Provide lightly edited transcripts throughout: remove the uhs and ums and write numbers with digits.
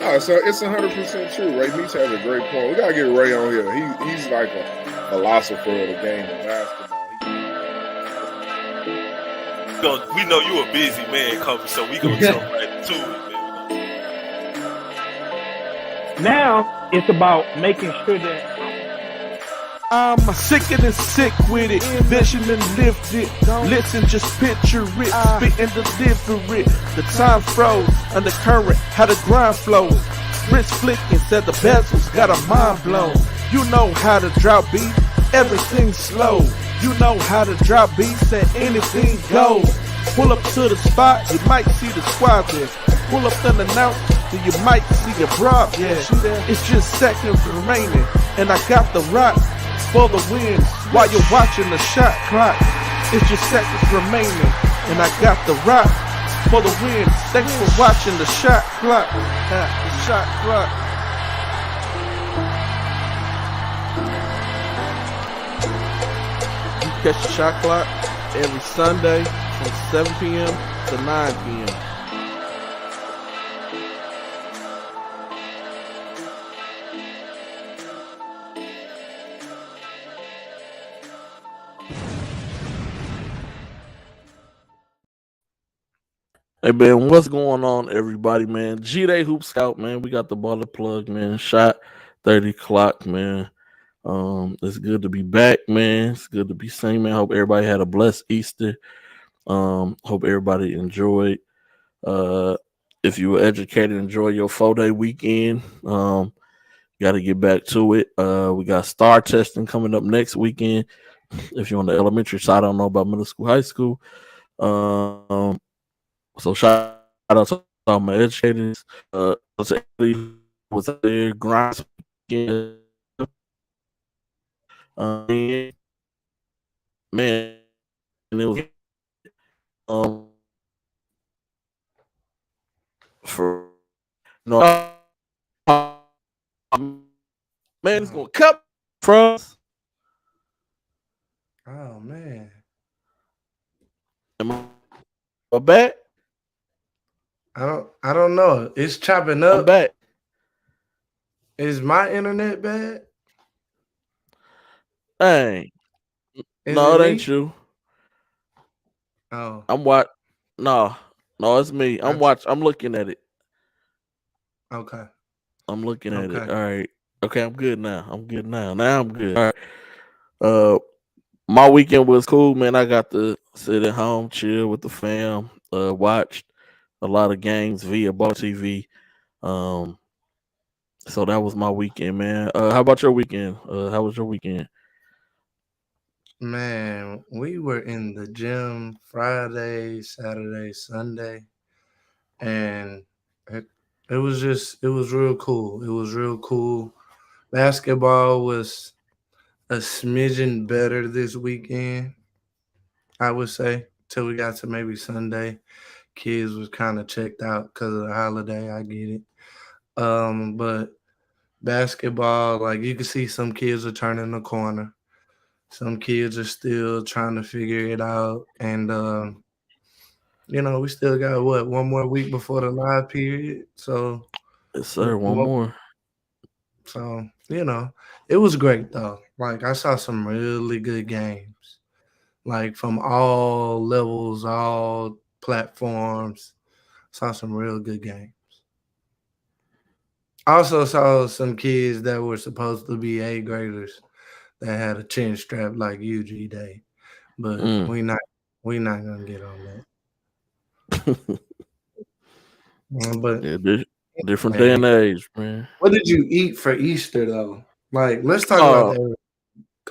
No, so it's 100% true. Ray Meach has a great point. We gotta get Ray on here. He's like a philosopher of the game of basketball. We know you a busy man, Kobe, so we gonna jump right to it, man. Now it's about making sure that I'm sick and sick with it, vision and lift it. Listen, just picture it, spit and deliver it. The time froze, undercurrent, how the grind flows. Wrist flicking, said the bezels, got a mind blown. You know how to drop beat, everything's slow. You know how to drop beat, said anything goes. Pull up to the spot, you might see the squad there. Pull up unannounced, then you might see your broad there. It's just seconds remaining, and I got the rock for the win while you're watching the shot clock. It's just seconds remaining, and I got the rock for the win. Thanks for watching the shot clock. The shot clock. You catch the shot clock every Sunday from 7 p.m. to 9 p.m. Hey man, what's going on, everybody, man? G-Day Hoop Scout, man. We got the baller plug, man. Shot 30 o'clock, man. It's good to be back, man. It's good to be seen, man. Hope everybody had a blessed Easter. Hope everybody enjoyed. If you were educated, enjoy your 4-day weekend. Got to get back to it. We got STAR testing coming up next weekend. If you're on the elementary side, I don't know about middle school, high school. So shout out to all my educators. To everybody was there, Grassroots. Man, and it was for man, it's gonna cut from us. Oh man, Am I back? I don't know. It's chopping up. I'm back. Is my internet bad? Hey, no, it ain't you. Oh, I'm what? No, it's me. I'm looking at it. Okay. I'm looking at it. All right. Okay, I'm good now. Now I'm good. All right. My weekend was cool, man. I got to sit at home, chill with the fam, watched a lot of games via Ball TV. So that was my weekend, man. How about your weekend? How was your weekend? Man, we were in the gym Friday, Saturday, Sunday, and it was real cool. It was real cool. Basketball was a smidgen better this weekend, I would say, till we got to maybe Sunday. Kids was kind of checked out because of the holiday. I get it. But basketball, like you can see some kids are turning the corner. Some kids are still trying to figure it out. And we still got one more week before the live period. So Yes, sir. One more. So, it was great though. Like I saw some really good games. Like from all levels, all platforms. Saw some real good games. Also saw some kids that were supposed to be A graders that had a chin strap like UG Day. But we not gonna get on that. But yeah, different day and age, man. What did you eat for Easter though? Like, let's talk about that.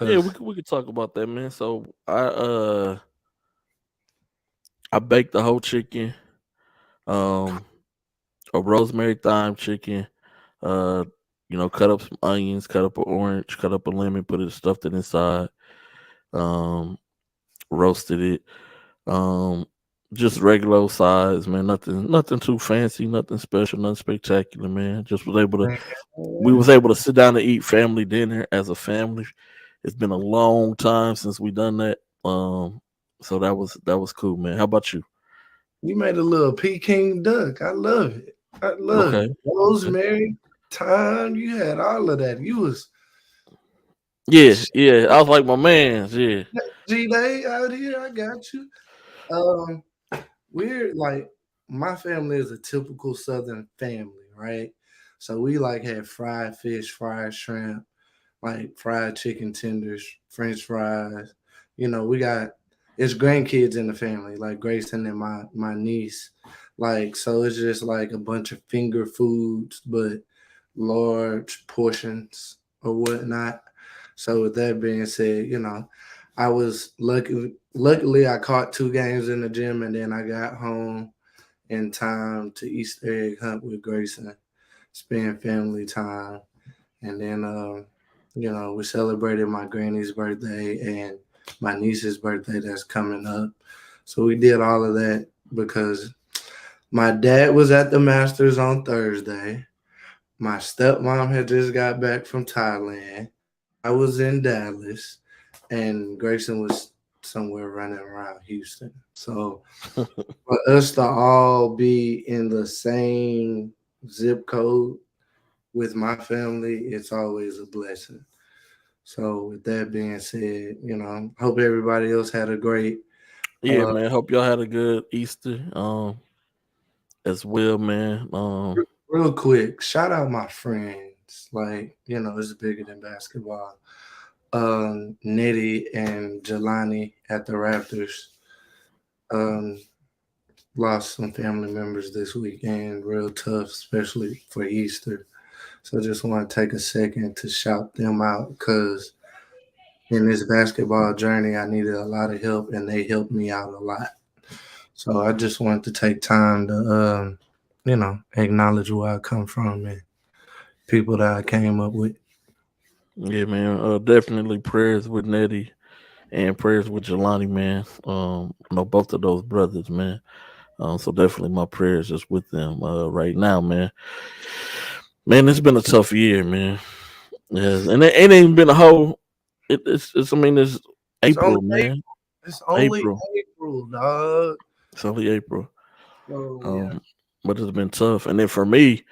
Yeah, we could talk about that, man. So I baked the whole chicken, a rosemary thyme chicken, cut up some onions, cut up an orange, cut up a lemon, stuffed it inside, roasted it, just regular size, man. Nothing too fancy, nothing special, nothing spectacular, man. We was able to sit down and eat family dinner as a family. It's been a long time since we done that. So that was cool, man. How about you? You made a little Peking duck. I love it. Look, Okay. rosemary, thyme, you had all of that. You was Yeah, yeah. I was like my man's. Yeah. G-Day out here. I got you. Um, we're like my family is a typical Southern family, right? So we like had fried fish, fried shrimp, like fried chicken tenders, French fries. You know, we got it's grandkids in the family, like Grayson and my niece. Like, so it's just like a bunch of finger foods, but large portions or whatnot. So with that being said, you know, I was luckily I caught 2 games in the gym and then I got home in time to Easter egg hunt with Grayson, spend family time, and then you know, we celebrated my granny's birthday and my niece's birthday that's coming up. So we did all of that because my dad was at the Masters on Thursday. My stepmom had just got back from Thailand. I was in Dallas, and Grayson was somewhere running around Houston. So for us to all be in the same zip code with my family, it's always a blessing. So with that being said, you know, hope everybody else had a great Yeah, man. Hope y'all had a good Easter. As well, man. real quick, shout out my friends. Like, you know, it's bigger than basketball. Nitty and Jelani at the Raptors. Um, lost some family members this weekend, real tough, especially for Easter. So just want to take a second to shout them out because in this basketball journey, I needed a lot of help and they helped me out a lot. So I just wanted to take time to, you know, acknowledge where I come from and people that I came up with. Yeah, man. Definitely prayers with Nettie and prayers with Jelani, man. I know both of those brothers, man. So definitely my prayers is with them right now, man. Man, it's been a tough year, man. Yes, and it ain't even been a whole. It's. I mean, it's It's only April, man. it's only April. April, dog. It's only April. So yeah. Um, but it's been tough. And then for me,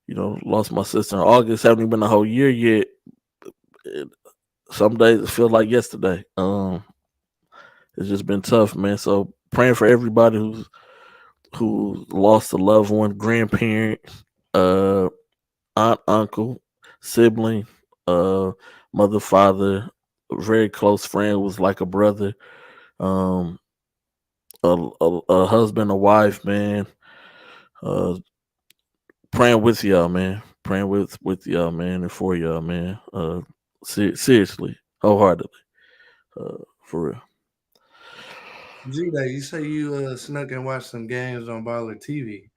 you know, lost my sister in August. Haven't even been a whole year yet. It, some days it feels like yesterday. It's just been tough, man. So praying for everybody who lost a loved one, grandparent, uh, aunt, uncle, sibling, uh, mother, father, a very close friend was like a brother, um, a husband, a wife, man. Uh, praying with y'all, man. Praying with y'all, man, and for y'all, man. Seriously, wholeheartedly, for real. G-Day, you say you snuck and watched some games on Baller TV.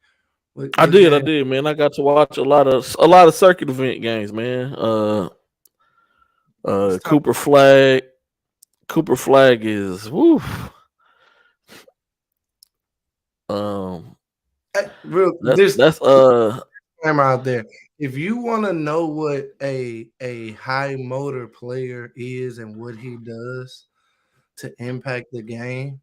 I What did, game? man. I got to watch a lot of circuit event games, man. Let's talk. Cooper Flag. Cooper Flag is woo. Um, Real that's this that's camera out there. If you want to know what a high motor player is and what he does to impact the game,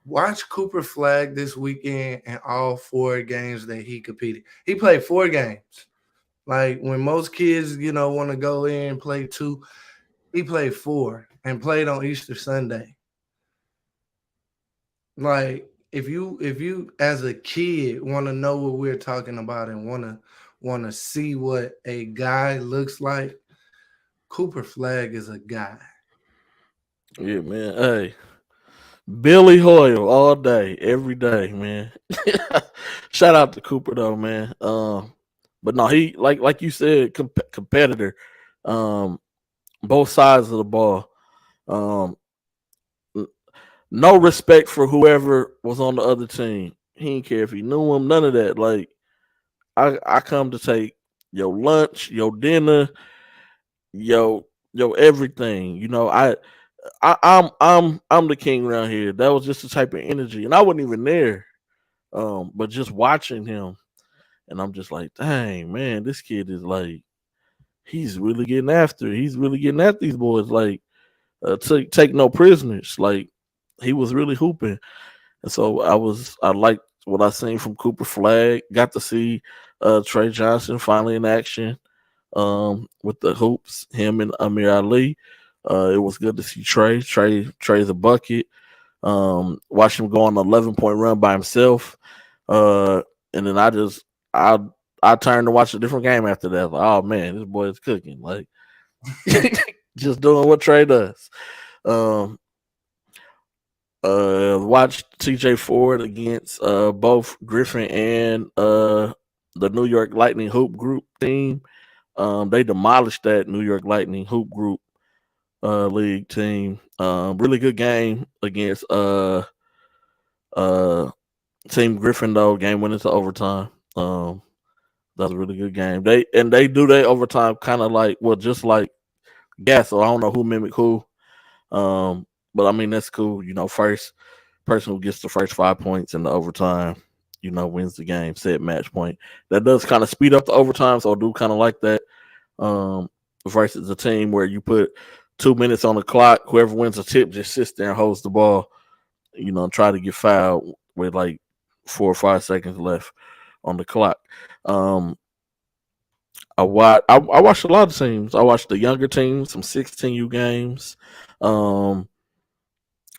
watch Cooper Flag this weekend and all 4 games that he competed. He played 4 games. Like when most kids, you know, want to go in and play 2, he played 4 and played on Easter Sunday. Like if you as a kid want to know what we're talking about and want to see what a guy looks like, Cooper Flag is a guy. yeah, man. Hey, Billy Hoyle all day, every day, man. Shout out to Cooper though, man. But no, he like you said, competitor. Um, both sides of the ball. Um, no respect for whoever was on the other team. He didn't care if he knew him. None of that. Like I come to take your lunch, your dinner, your everything. You know, I'm the king around here. That was just the type of energy, and I wasn't even there. But just watching him, and I'm just like, dang man, this kid is like, he's really getting after it. He's really getting at these boys. Like, take no prisoners. Like, he was really hooping, and so I like what I seen from Cooper Flag. Got to see Trey Johnson finally in action with the hoops. Him and Amir Ali. It was good to see Trey. Trey's a bucket. Watch him go on an 11-point run by himself. And then I turned to watch a different game after that. Like, oh man, this boy is cooking. Like just doing what Trey does. Um, watched TJ Ford against both Griffin and the New York Lightning hoop group team. They demolished that New York Lightning hoop group league team. Really good game against uh Team Griffin though. Game went into overtime. That was a really good game. They do their overtime kind of like just like gas. So I don't know who mimic who. But I mean that's cool. First person who gets the first 5 points in the overtime, wins the game. Set match point. That does kind of speed up the overtime. So I do kind of like that. Versus a team where you put 2 minutes on the clock, whoever wins a tip just sits there and holds the ball, try to get fouled with like 4 or 5 seconds left on the clock. I watched a lot of teams. I watched the younger teams, some 16U games.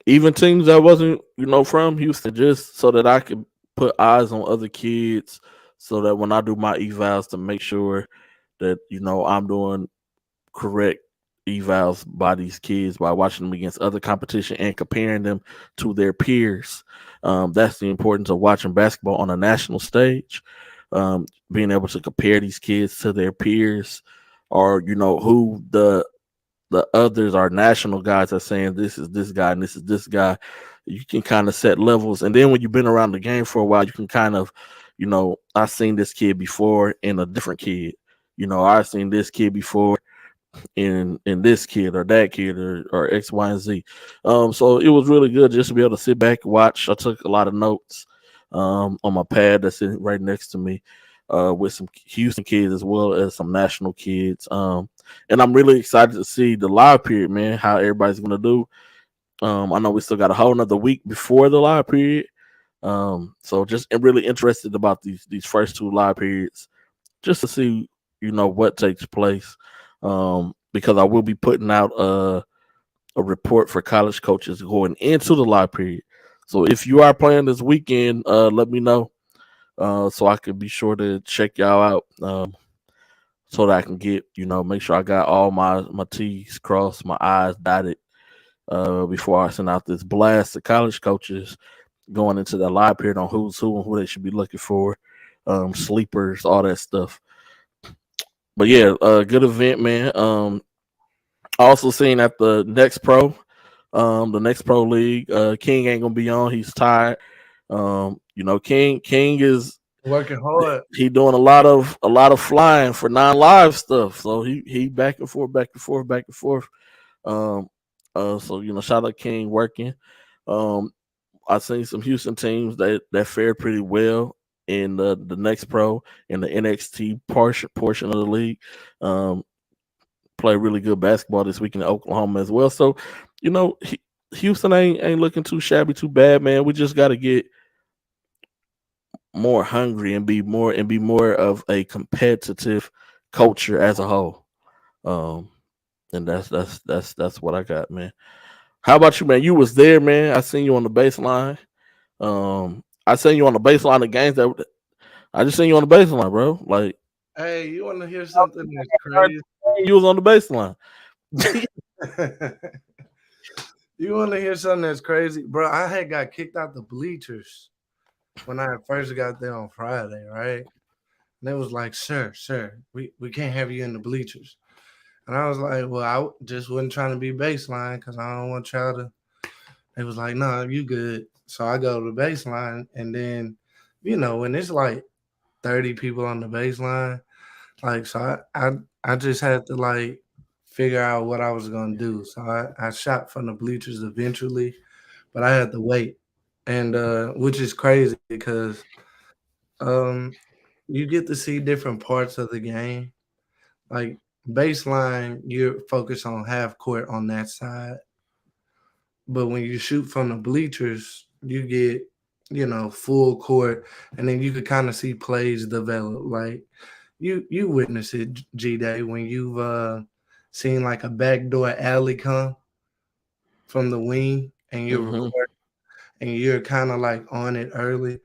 Even teams that wasn't, from Houston, just so that I could put eyes on other kids so that when I do my evals to make sure that, I'm doing correct evals by these kids by watching them against other competition and comparing them to their peers. That's the importance of watching basketball on a national stage. Being able to compare these kids to their peers, or who the others are national guys are saying this is this guy and this is this guy. You can kind of set levels, and then when you've been around the game for a while, you can kind of, I've seen this kid before in a different kid. I've seen this kid before in this kid or that kid or X, Y, and Z. So it was really good just to be able to sit back and watch. I took a lot of notes on my pad that's sitting right next to me with some Houston kids as well as some national kids. And I'm really excited to see the live period, man, how everybody's going to do. I know we still got a whole another week before the live period. So just really interested about these first 2 live periods just to see, what takes place. Because I will be putting out a report for college coaches going into the live period. So if you are playing this weekend, let me know so I can be sure to check y'all out so that I can get, make sure I got all my T's crossed, my I's dotted before I send out this blast to college coaches going into the live period on who's who and who they should be looking for, sleepers, all that stuff. But yeah, good event, man. Also seen at the Next Pro League, King ain't gonna be on. He's tired. King is working hard. He doing a lot of flying for non-live stuff. So he back and forth. So shout out King working. I seen some Houston teams that fared pretty well in the Next Pro in the NXT portion of the league. Play really good basketball this week in Oklahoma as well. So, Houston ain't looking too shabby, too bad, man. We just got to get more hungry and be more of a competitive culture as a whole. And that's what I got, man. How about you, man? You was there, man. I seen you on the baseline. I seen you on the baseline of games I just seen you on the baseline, bro. Like, hey, you want to hear something that's crazy? You was on the baseline. You want to hear something that's crazy, bro? I had got kicked out the bleachers when I first got there on Friday, right? And they was like, sir, we can't have you in the bleachers. And I was like, well, I just wasn't trying to be baseline because I don't want y'all to. They was like, no, you good. So I go to the baseline, and then, when it's like 30 people on the baseline, like, so I just had to, like, figure out what I was going to do. So I shot from the bleachers eventually, but I had to wait. And which is crazy because you get to see different parts of the game. Like, baseline, you're focused on half court on that side. But when you shoot from the bleachers, you get full court, and then you could kind of see plays develop. Like you witness it, G Day, when you've seen like a backdoor alley come from the wing, and you're Mm-hmm. recording, and you're kind of like on it early.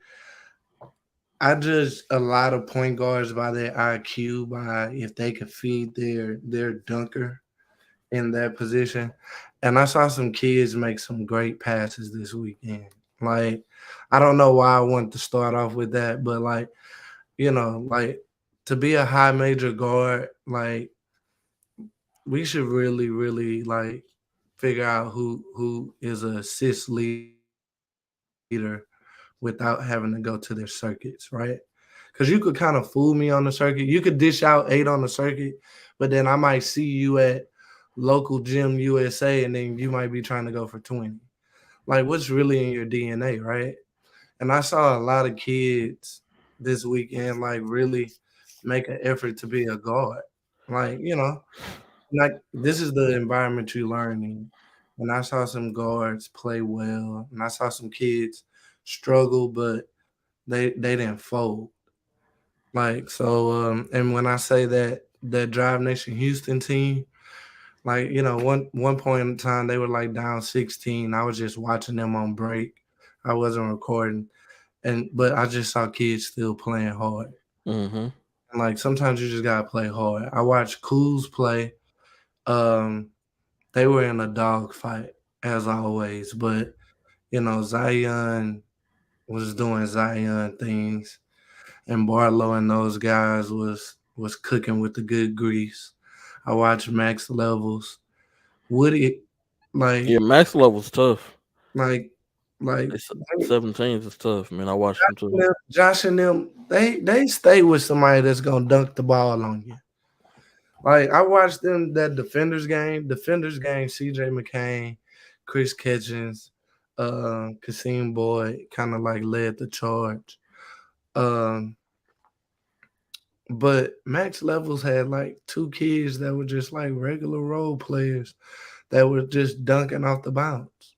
I judge a lot of point guards by their IQ, by if they could feed their dunker in that position. And I saw some kids make some great passes this weekend. Like, I don't know why I wanted to start off with that, but like, like to be a high major guard, like we should really, really like figure out who is a assist leader without having to go to their circuits, right? Because you could kind of fool me on the circuit. You could dish out 8 on the circuit, but then I might see you at local gym USA, and then you might be trying to go for 20. Like, what's really in your DNA, right? And I saw a lot of kids this weekend, like, really make an effort to be a guard. Like, like this is the environment you learn in. And I saw some guards play well, and I saw some kids struggle, but they didn't fold. Like so, and when I say that Drive Nation Houston team, like one point in time they were like down 16. I was just watching them on break. I wasn't recording, but I just saw kids still playing hard. Mm-hmm. And like sometimes you just gotta play hard. I watched Cools play. Um, they were in a dog fight as always, but Zion was doing Zion things, and Barlow and those guys was cooking with the good grease. I watched Max Levels. Woody, like, Yeah, max level's tough. like, like, It's 17s is tough, man. I watched them too. Josh and them, they stay with somebody that's gonna dunk the ball on you. Like I watched them that defenders game. CJ McCain, Chris Kitchens, Kasim Boyd kind of like led the charge. Um, but Max Levels had like 2 kids that were just like regular role players that were just dunking off the bounce.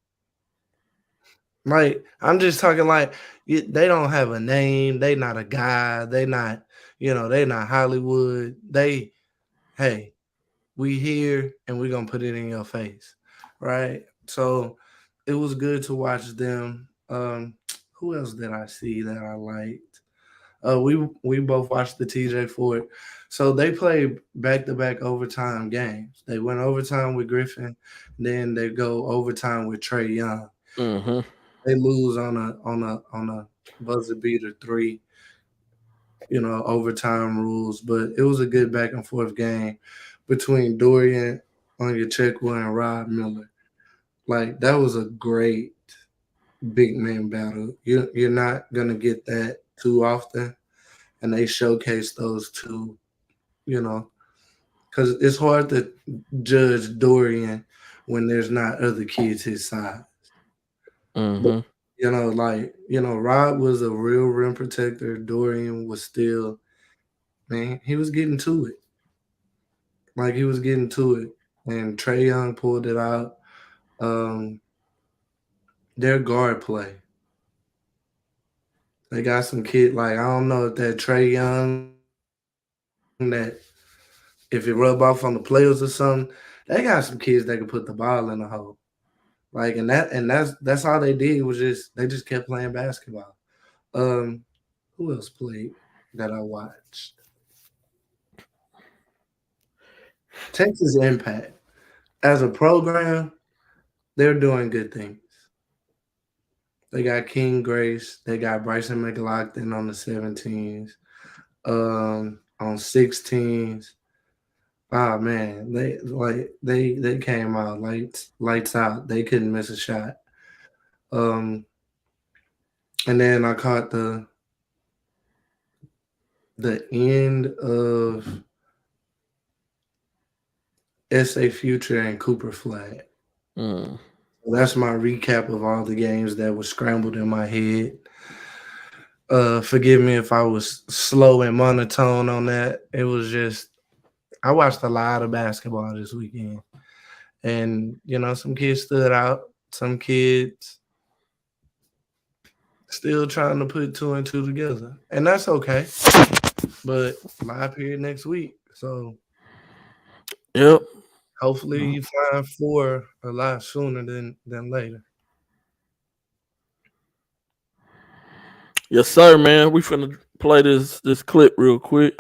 Like I'm just talking like they don't have a name. They not a guy. They not they not Hollywood. Hey, we here and we're gonna put it in your face, right? So it was good to watch them. Who else did I see that I liked? We both watched the TJ Ford. So they played back to back overtime games. They went overtime with Griffin, then they go overtime with Trey Young. Mm-hmm. They lose on a buzzer beater 3, overtime rules, but it was a good back and forth game between Dorian Onyecheckwa and Rob Miller. Like that was a great big man battle. You're not gonna get that too often, and they showcase those two. Because it's hard to judge Dorian when there's not other kids his size. But Mm-hmm. Rob was a real rim protector. Dorian was still, man, he was getting to it. Like he was getting to it, and Trey Young pulled it out. Um, their guard play. They got some kid like I don't know if that Trey Young that if it rub off on the players or something, they got some kids that can put the ball in the hole. Like and that's all they did was they just kept playing basketball. Um, who else played that I watched? Texas Impact as a program, they're doing good things. They got King Grace. They got Bryson McLaughlin on the 17s. On 16s. Oh man, they came out lights out. They couldn't miss a shot. Um, and then I caught the end of SA Future and Cooper Flag. Mm. That's my recap of all the games that were scrambled in my head. Forgive me if I was slow and monotone on that. It was just I watched a lot of basketball this weekend, and some kids stood out. Some kids Still trying to put 2 and 2 together, and that's okay. But live period next week, so Yep. hopefully you find 4 a lot sooner than later. Yes, sir, man. We finna play this clip real quick.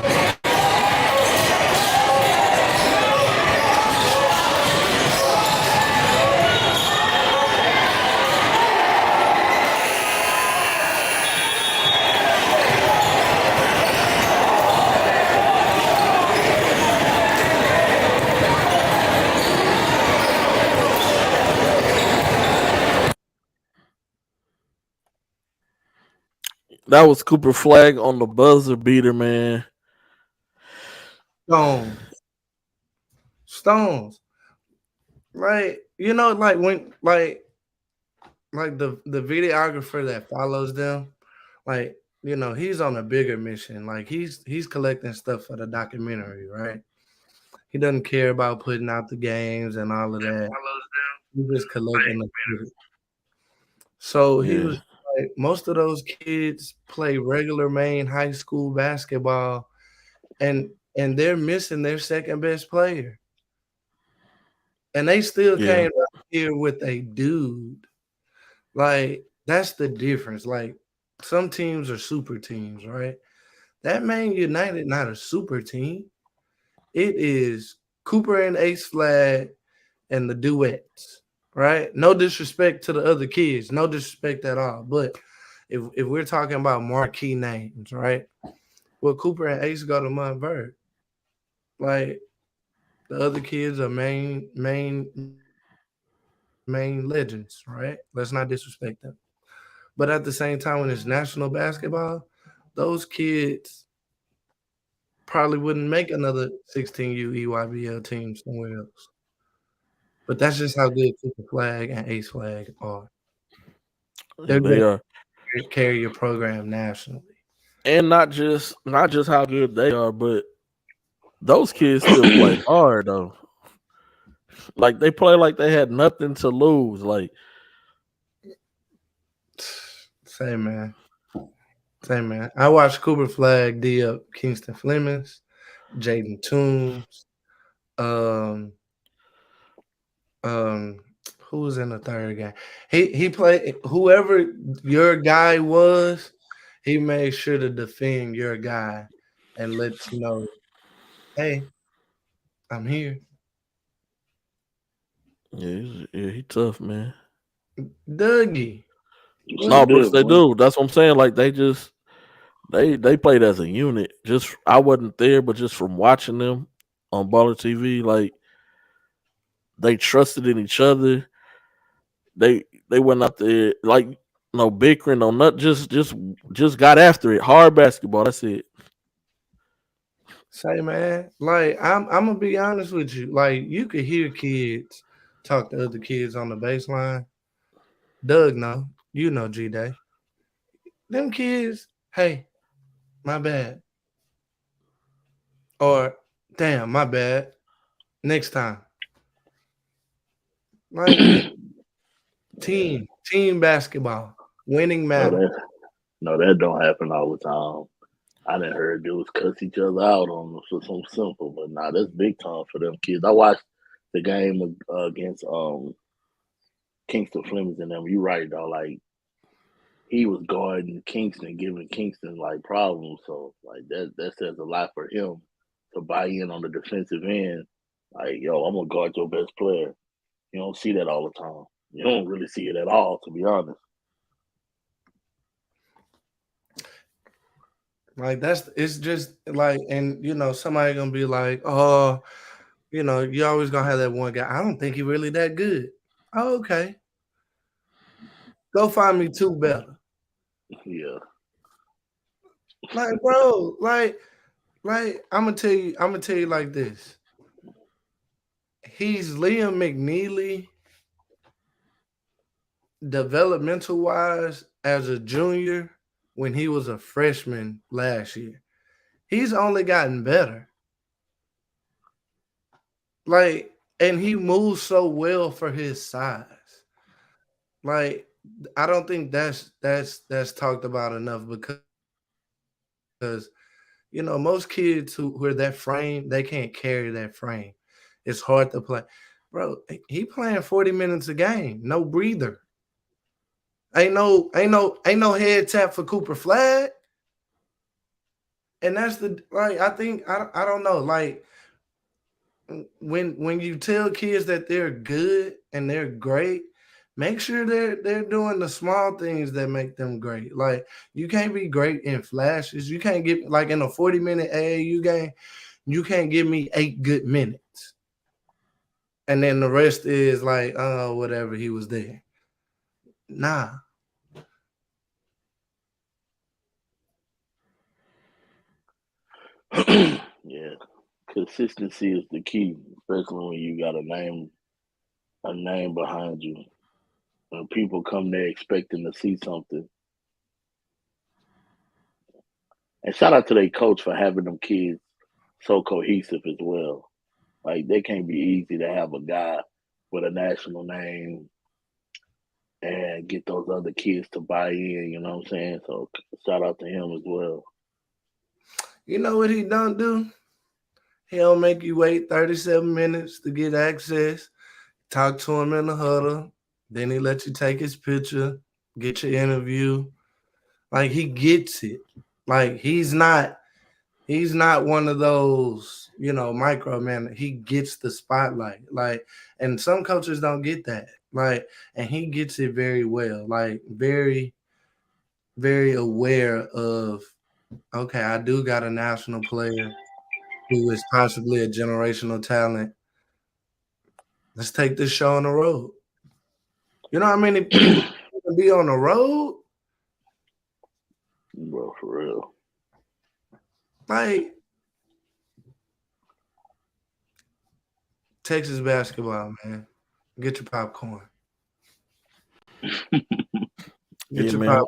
That was Cooper Flag on the buzzer beater, man. Stones, like like when like the videographer that follows them, like he's on a bigger mission. Like he's collecting stuff for the documentary, right? He doesn't care about putting out the games and all of that. He's just collecting the footage. So he Yeah. was like, most of those kids play regular main high school basketball, and they're missing their second best player, and they still Yeah. came out here with a dude. Like that's the difference. Like some teams are super teams, right? That Man United not a super team. It is Cooper and Ace Flag and the duets, right? No disrespect to the other kids, no disrespect at all. But if we're talking about marquee names, right? Well, Cooper and Ace go to Montverde. Like the other kids are main legends, right? Let's not disrespect them. But at the same time, when it's national basketball, those kids probably wouldn't make another 16U EYBL team somewhere else. But that's just how good Cooper Flag and Ace Flag are. Yeah, They're they going are. to carry your program nationally. And not just how good they are, but those kids still play hard though. Like they play like they had nothing to lose. Like Same man. Same man. I watched Cooper Flag D up Kingston Flemings, Jaden Toombs, um, um, who was in the third game? He played whoever your guy was, he made sure to defend your guy and let you know, hey, I'm here. he tough, man. Dougie. No, What? but Good, they boy. do. That's what I'm saying. Like they played as a unit. Just I wasn't there, but just from watching them on Baller TV, like they trusted in each other. They went out there like no bickering, no nut. Just got after it. Hard basketball. That's it. Say man, like I'm gonna be honest with you. Like you could hear kids talk to other kids on the baseline. Doug know, G Day. Them kids, hey, my bad. Or damn, my bad. Next time. Like team basketball. Winning No, matters. that don't happen all the time. I didn't heard dudes cuss each other out on for something simple, but nah, that's big time for them kids. I watched the game against Kingston Flemings and them. You right though, like he was guarding Kingston, giving Kingston like problems. So like that says a lot for him to buy in on the defensive end. Like yo, I'm gonna guard your best player. You don't see that all the time. You don't really see it at all, to be honest. Like it's just like, and somebody gonna be like, oh, you always gonna have that one guy. I don't think he really that good. Oh, okay. Go find me 2 better. Yeah. Like, bro, like I'm gonna tell you like this. He's Liam McNeely developmental wise as a junior when he was a freshman last year. He's only gotten better. Like, and he moves so well for his size. Like, I don't think that's talked about enough because most kids who are that frame, they can't carry that frame. It's hard to play. Bro, he playing 40 minutes a game, no breather. Ain't no head tap for Cooper Flag. And that's I think I don't know. Like when you tell kids that they're good and they're great, make sure they're doing the small things that make them great. Like you can't be great in flashes. You can't get like in a 40-minute AAU game, you can't give me 8 good minutes. And then the rest is like, oh, whatever, he was there. Nah. Yeah, consistency is the key, especially when you got a name behind you. When people come there expecting to see something. And shout out to their coach for having them kids so cohesive as well. Like they can't be easy to have a guy with a national name and get those other kids to buy in, you know what I'm saying? So shout out to him as well. You know what he don't do? He don't make you wait 37 minutes to get access. Talk to him in the huddle. Then he let you take his picture, get your interview. Like he gets it. Like he's not one of those, microman. He gets the spotlight. Like, and some coaches don't get that. Like, and he gets it very well. Like, very, very aware of, okay, I do got a national player who is possibly a generational talent. Let's take this show on the road. You know how many people be on the road? Bro, for real. Like Texas basketball, man. Get your popcorn. Get your popcorn.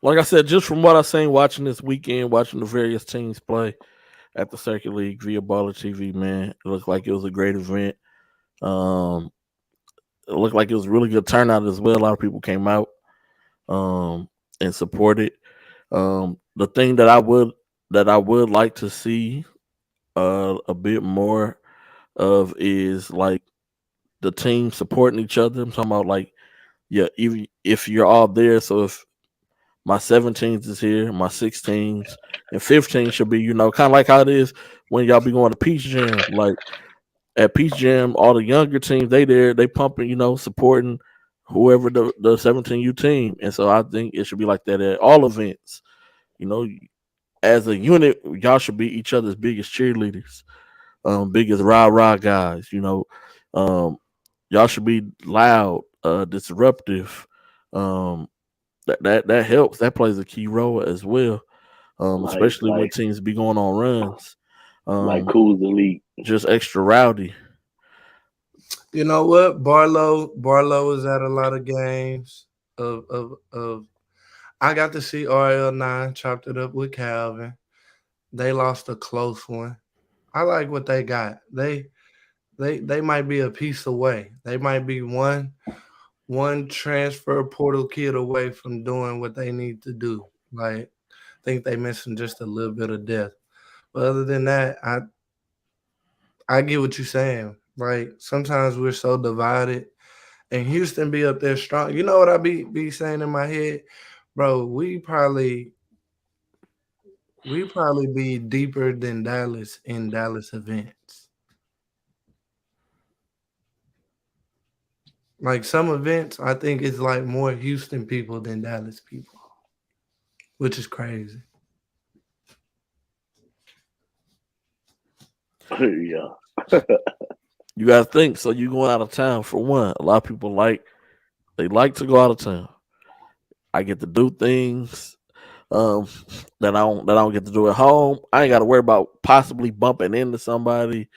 Like I said, just from what I've seen watching this weekend, watching the various teams play at the Circuit League via Baller TV, man, it looked like it was a great event. It looked like it was a really good turnout as well. A lot of people came out and supported. The thing that I would like to see a bit more of is like the team supporting each other. I'm talking about like, yeah, even if you're all there. So if my 17s is here, my 16s and 15 should be, kind of like how it is when y'all be going to Peach Jam. Like at Peach Jam, all the younger teams, they pumping, supporting whoever the 17U team. And so I think it should be like that at all events. As a unit, y'all should be each other's biggest cheerleaders, biggest rah-rah guys, y'all should be loud, disruptive. That helps. That plays a key role as well, especially when teams be going on runs. Like Cool's Elite. Just extra rowdy. You know what? Barlow is at a lot of games of I got to see RL9 chopped it up with Calvin. They lost a close one. I like what they got. They might be a piece away. They might be one transfer portal kid away from doing what they need to do. Like, I think they missing just a little bit of depth. But other than that, I get what you're saying. Like, sometimes we're so divided. And Houston be up there strong. You know what I be saying in my head? Bro, we probably be deeper than Dallas in Dallas events. Like some events, I think it's like more Houston people than Dallas people, which is crazy. Yeah. You got to think. So you going out of town for one. A lot of people like to go out of town. I get to do things that I don't get to do at home. I ain't got to worry about possibly bumping into somebody.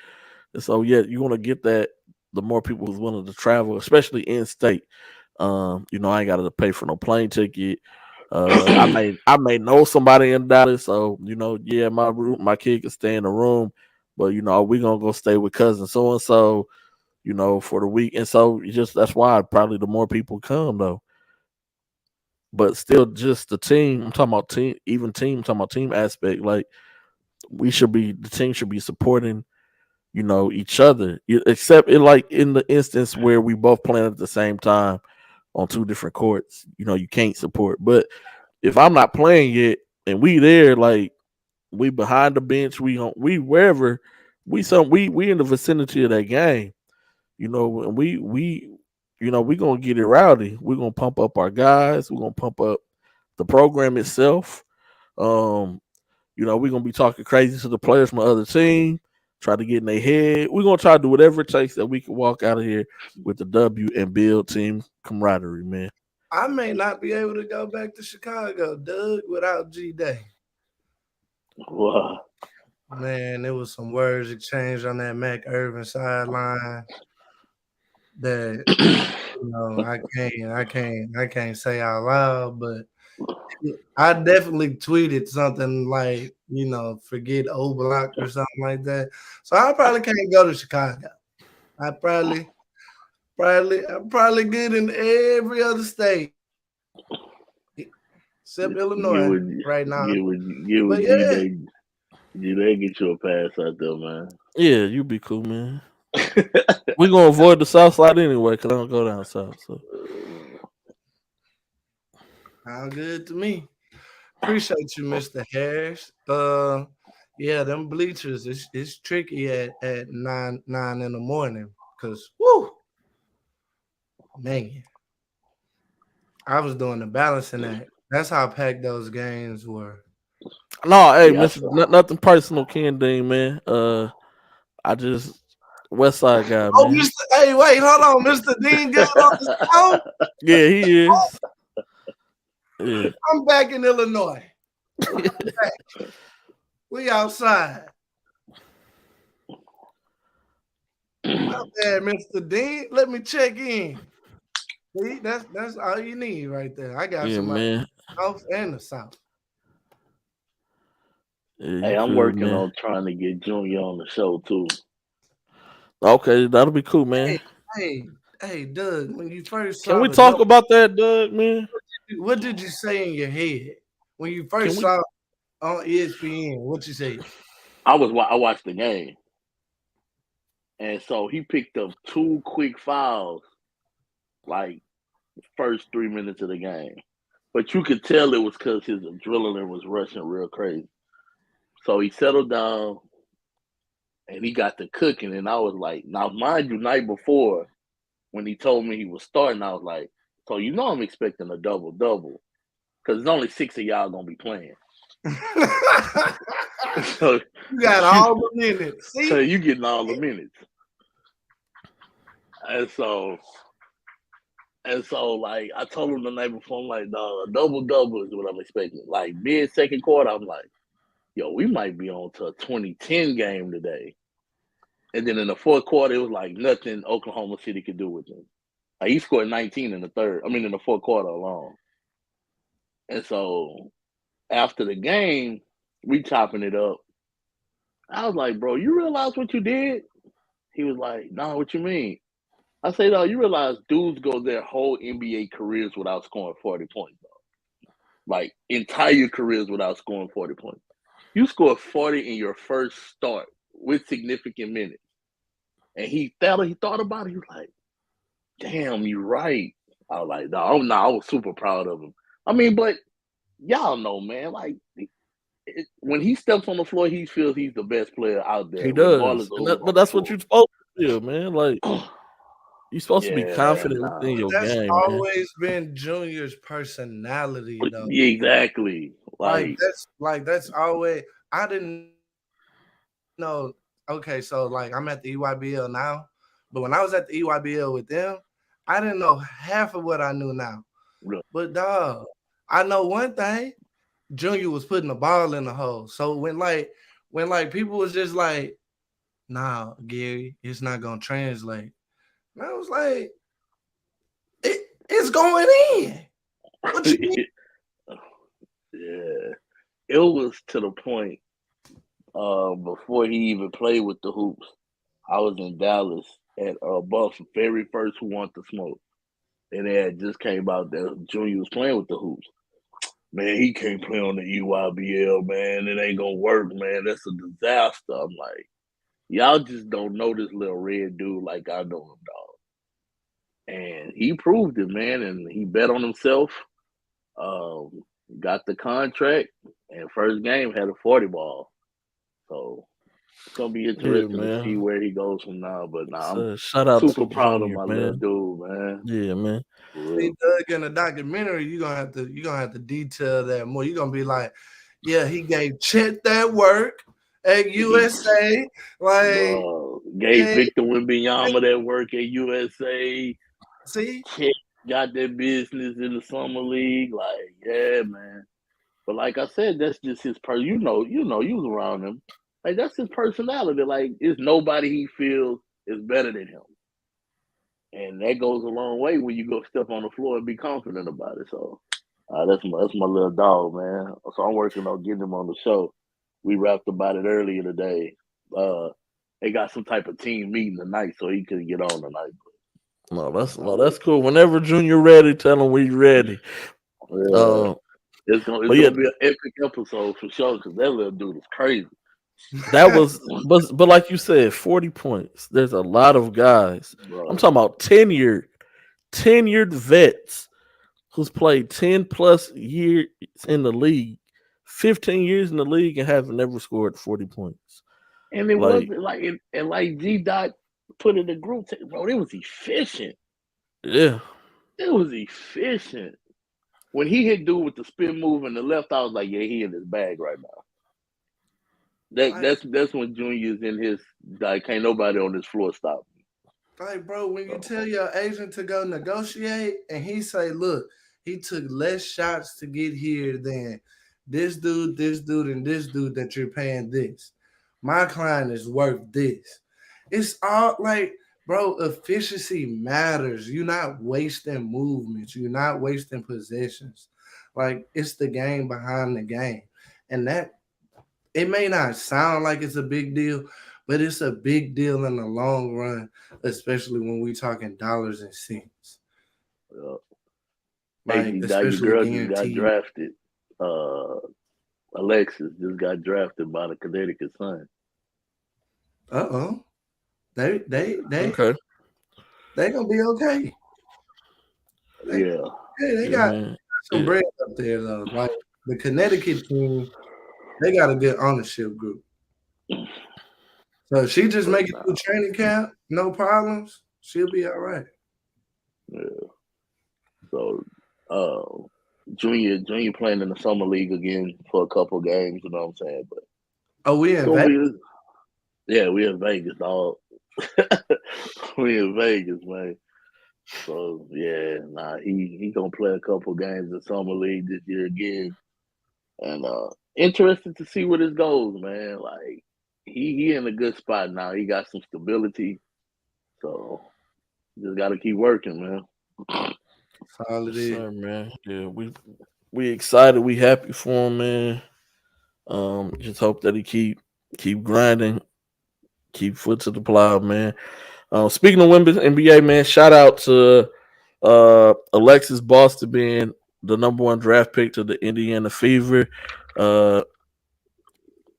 And so yeah, you want to get that. The more people who's willing to travel, especially in state, I ain't got to pay for no plane ticket. I may know somebody in Dallas, so yeah, my kid can stay in the room, but we gonna go stay with cousin so and so, for the week, and so that's why probably the more people come though, but still just the team. I'm talking about team, even team. I'm talking about team aspect. Like the team should be supporting, each other. Except in the instance where we both playing at the same time on two different courts. You can't support. But if I'm not playing yet and we there, like we behind the bench, we wherever we in the vicinity of that game, and we gonna get it rowdy. We're gonna pump up our guys. We're gonna pump up the program itself. Um, we're gonna be talking crazy to the players from the other team, try to get in their head. We're gonna try to do whatever it takes that we can walk out of here with the W and build team camaraderie, man. I may not be able to go back to Chicago, Doug, without G-Day. Wow. Man, there was some words exchanged on that Mac Irvin sideline that I can't say out loud, but I definitely tweeted something like, forget O Block or something like that. So I probably can't go to Chicago. I probably I'm probably good in every other state except Illinois right now. But yeah. They get you a pass out there, man. Yeah, you be cool, man. We're gonna avoid the South Side anyway, because I don't go down south. So sound good to me. Appreciate you, Mr. Harris. Yeah, them bleachers, it's tricky at 9 in the morning because man, I was doing the balancing act. That's how packed those games were. No, hey, nothing personal, Ken Dean, man. I just West Side guy, man. Mr. Hey, wait, hold on, Mr. Dean good on the show? Yeah, he is. Yeah. I'm back in Illinois. We outside. My bad, Mr. Dean. Let me check in. See, that's all you need right there. I got somebody man. South and the South. Yeah, hey, I'm working on trying to get Junior on the show too. Okay, that'll be cool, man. Hey, Doug, when you first can we talk about that, Doug, man? What did you say in your head when you first saw on ESPN? What you say? I watched the game, and so he picked up 2 quick fouls, like first 3 minutes of the game. But you could tell it was because his adrenaline was rushing real crazy. So he settled down, and he got to cooking, and I was like, now mind you, night before when he told me he was starting, I was like, so I'm expecting a double-double because there's only 6 of y'all gonna be playing. So you got all the minutes. See? So you getting all the minutes, and so like I told him the night before, I'm like, no, a double-double is what I'm expecting. Like mid second quarter, I'm like, yo, we might be on to a 2010 game today. And then in the fourth quarter, it was like nothing Oklahoma City could do with him. Like he scored 19 in the fourth quarter alone. And so after the game, we chopping it up. I was like, bro, you realize what you did? He was like, nah, what you mean? I say, no, you realize dudes go their whole NBA careers without scoring 40 points, though. Like entire careers without scoring 40 points. You scored 40 in your first start with significant minutes. And he thought about it. He was like, damn, you're right. I was like, no, I was super proud of him. I mean, but y'all know, man, like when he steps on the floor, he feels he's the best player out there. He does. But that's what you're supposed to feel, man. Like you're supposed to be confident within your game. That's always been Junior's personality, though. Exactly. That's always. I didn't know. Okay, so like I'm at the EYBL now, but when I was at the EYBL with them, I didn't know half of what I knew now. Really? But dog, I know one thing. Junior was putting the ball in the hole. So when people was just like, nah, Gary, it's not gonna translate. And I was like, it's going in. What you mean? Yeah. It was to the point before he even played with the hoops. I was in Dallas at Buff's very first Who Want the Smoke. and it had just came out that Junior was playing with the hoops. Man, he can't play on the EYBL, man. It ain't gonna work, man. That's a disaster. I'm like, y'all just don't know this little red dude like I know him, dog. And he proved it, man. And he bet on himself. Got the contract, and first game had a 40 ball. So it's gonna be interesting to see where he goes from now. But I'm shout out super to proud Junior, of my little dude, man. Yeah, man. See, Doug, in the documentary, you're gonna have to detail that more. You're gonna be like, yeah, he gave Chet that work at USA. Like gave Victor Wembanyama that work at USA. See? Chet got that business in the summer league. Like, yeah, man. But like I said, that's just his person. You know, you was around him. Like, that's his personality. Like, it's nobody he feels is better than him. And that goes a long way when you go step on the floor and be confident about it. So that's my little dog, man. So I'm working on getting him on the show. We rapped about it earlier today. They got some type of team meeting tonight, so he couldn't get on tonight. No, that's cool. Whenever Junior ready, tell him we ready. Yeah. It's gonna be an epic episode for sure because that little dude is crazy. That was, but like you said, 40 points. There's a lot of guys. Bro. I'm talking about tenured vets who's played 10 plus years in the league, 15 years in the league, and have never scored 40 points. And it wasn't like G Dot put in the group, bro. It was efficient. Yeah, it was efficient. When he hit dude with the spin move in the left, I was like, yeah, he in his bag right now. That's when Junior's in his like, can't nobody on this floor stop me. Like, bro, when you tell your agent to go negotiate and he say, look, he took less shots to get here than this dude, and this dude that you're paying this. My client is worth this. It's all like, bro, efficiency matters. You're not wasting movements. You're not wasting possessions. Like, it's the game behind the game. And that, it may not sound like it's a big deal, but it's a big deal in the long run, especially when we're talking dollars and cents. Like, hey, your girl just got drafted. Alexis just got drafted by the Connecticut Sun. They okay. They gonna be okay. They got some bread up there though. Like the Connecticut team, they got a good ownership group. So she just make it through training camp, no problems. She'll be all right. Yeah. So, Junior playing in the summer league again for a couple games. You know what I'm saying? But we in Vegas? Yeah, we in Vegas, dog. We in Vegas, man. So yeah, he gonna play a couple games in summer league this year again, and interested to see where this goes, man. Like he in a good spot now. He got some stability, so just got to keep working, man. Solid, man. Yeah, we excited. We happy for him, man. Just hope that he keep grinding, keep foot to the plow, man. Speaking of women's NBA, man, shout out to Alexis Boston being the number 1 draft pick to the Indiana Fever. Want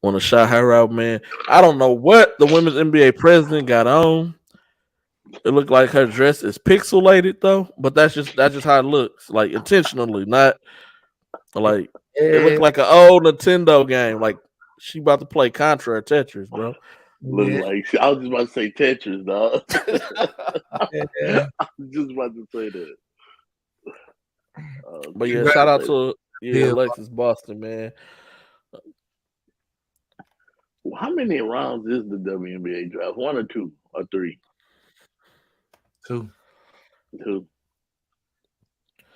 to shout her out, man. I don't know what the women's NBA president got on. It looked like her dress is pixelated though, but that's just how it looks, like intentionally, not like it looked like an old Nintendo game, like she about to play Contra or Tetris, bro. Look like I was just about to say Tetris, dog. I was just about to say that. But yeah, shout out to Alexis Boston, man. How many rounds is the WNBA draft? 1 or 2 or 3? 2.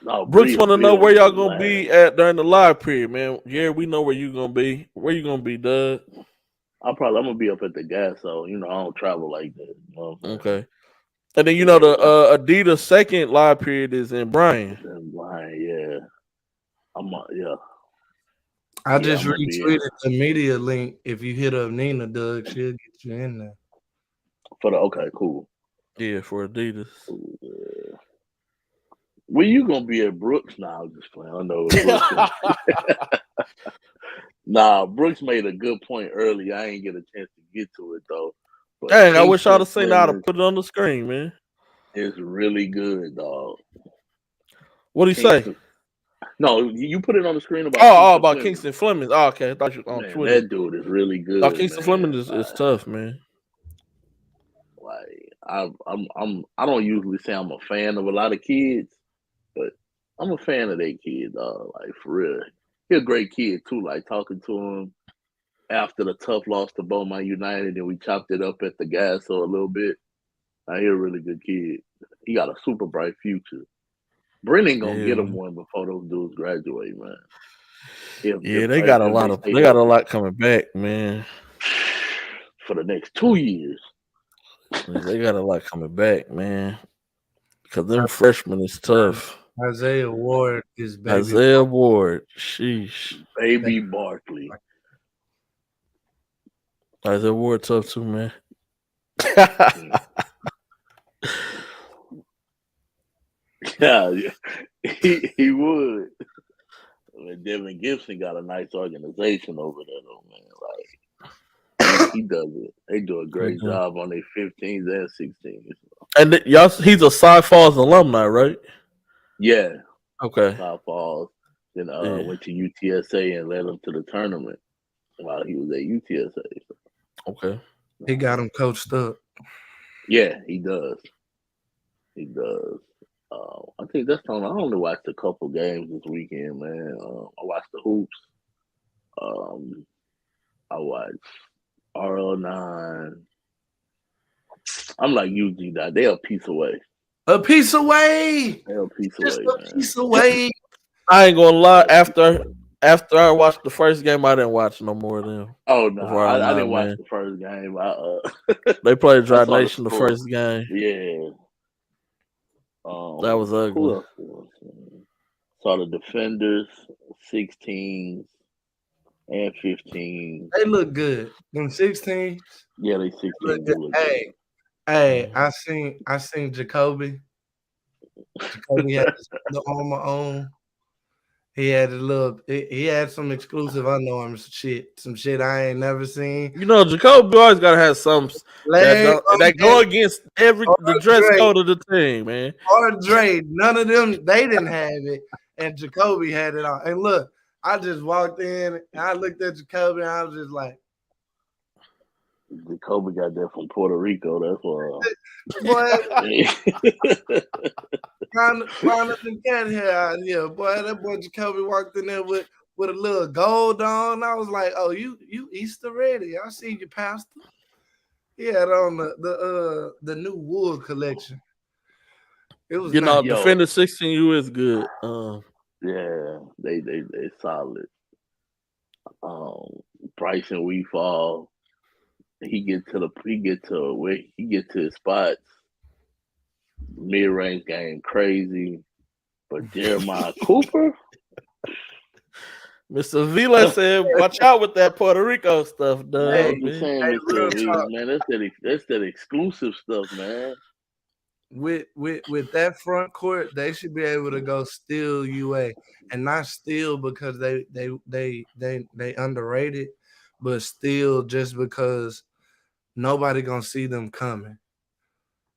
No, Brooks want to know where y'all gonna be at during the live period, man. Yeah, we know where you gonna be. Where you gonna be, Doug? I'm gonna be up at the gas, so I don't travel like that. You know? Okay. And then the Adidas second live period is in Bryan. Yeah. I just retweeted the media link. If you hit up Nina, Doug, she'll get you in there. Okay, cool. Yeah, for Adidas. Ooh, yeah. When you gonna be at Brooks now? I'm just playing. I know Brooks. Nah, Brooks made a good point early. I ain't get a chance to get to it though. But Dang, I wish I'd Kingston have seen how to Fleming put it on the screen, man. is really good, dog. What do you say? Kingston. No, you put it on the screen about about Fleming. Kingston Fleming. Oh, okay. I thought you were on Man, Twitter. that dude is really good. Oh, Kingston man. Fleming is tough, man. Like I don't usually say I'm a fan of a lot of kids, but I'm a fan of that kid, dog. Like for real. He's a great kid too. Like talking to him after the tough loss to Beaumont United, and we chopped it up at the gas so a little bit. Like, he's a really good kid. He got a super bright future. Brennan gonna get him one before those dudes graduate, man. They got a lot coming back, man. For the next 2 years. They got a lot coming back, man. Because them freshmen is tough. Isaiah Ward is baby. Isaiah Ward. Sheesh. Baby Barkley. Isaiah Ward tough too, man. Yeah, he would. Devin Gibson got a nice organization over there, though, man. Like he does it. They do a great job on their 15s and 16s. And he's a Cy Falls alumni, right? Yeah. Okay. Cy Falls. Then went to UTSA and led them to the tournament while he was at UTSA. Okay. He got him coached up. Yeah, he does. He does. I think that's time. I only watched a couple games this weekend, man. I watched the hoops. I watched RL9. I'm like UG now. They're a piece away. A piece away. They're a piece Just away, a piece away. I ain't gonna lie. After I watched the first game, I didn't watch no more of them. Oh no, I didn't watch the first game. They played Dry Nation the first game. Yeah. That was ugly. Saw the Defenders 16s and 15s. They look good. Them 16s. Yeah, they 16s. Look good. Hey, I seen Jacoby. Jacoby had his armor on. He had he had some exclusive Under Armour shit. Some shit I ain't never seen. You know, Jacoby always gotta have some that go against the dress code of the team, man. Or Dre, none of them, they didn't have it. And Jacoby had it all. And look, I just walked in and I looked at Jacoby and I was just like, Jacoby got that from Puerto Rico. That's why. Boy, trying to get hair out here. Boy, that boy Jacoby walked in there with a little gold on. I was like, oh, you Easter ready. I see you, Pastor. He had on the new wool collection. It was Defender 16U is good. Yeah, they solid. Bryson Weefall. He get to his spots. Mid-range game crazy. But Jeremiah Cooper. Mr. Vila said, watch out with that Puerto Rico stuff, dog. Man, that's that exclusive stuff, man. With that front court, they should be able to go steal UA, and not steal because they underrated, but steal just because nobody gonna see them coming.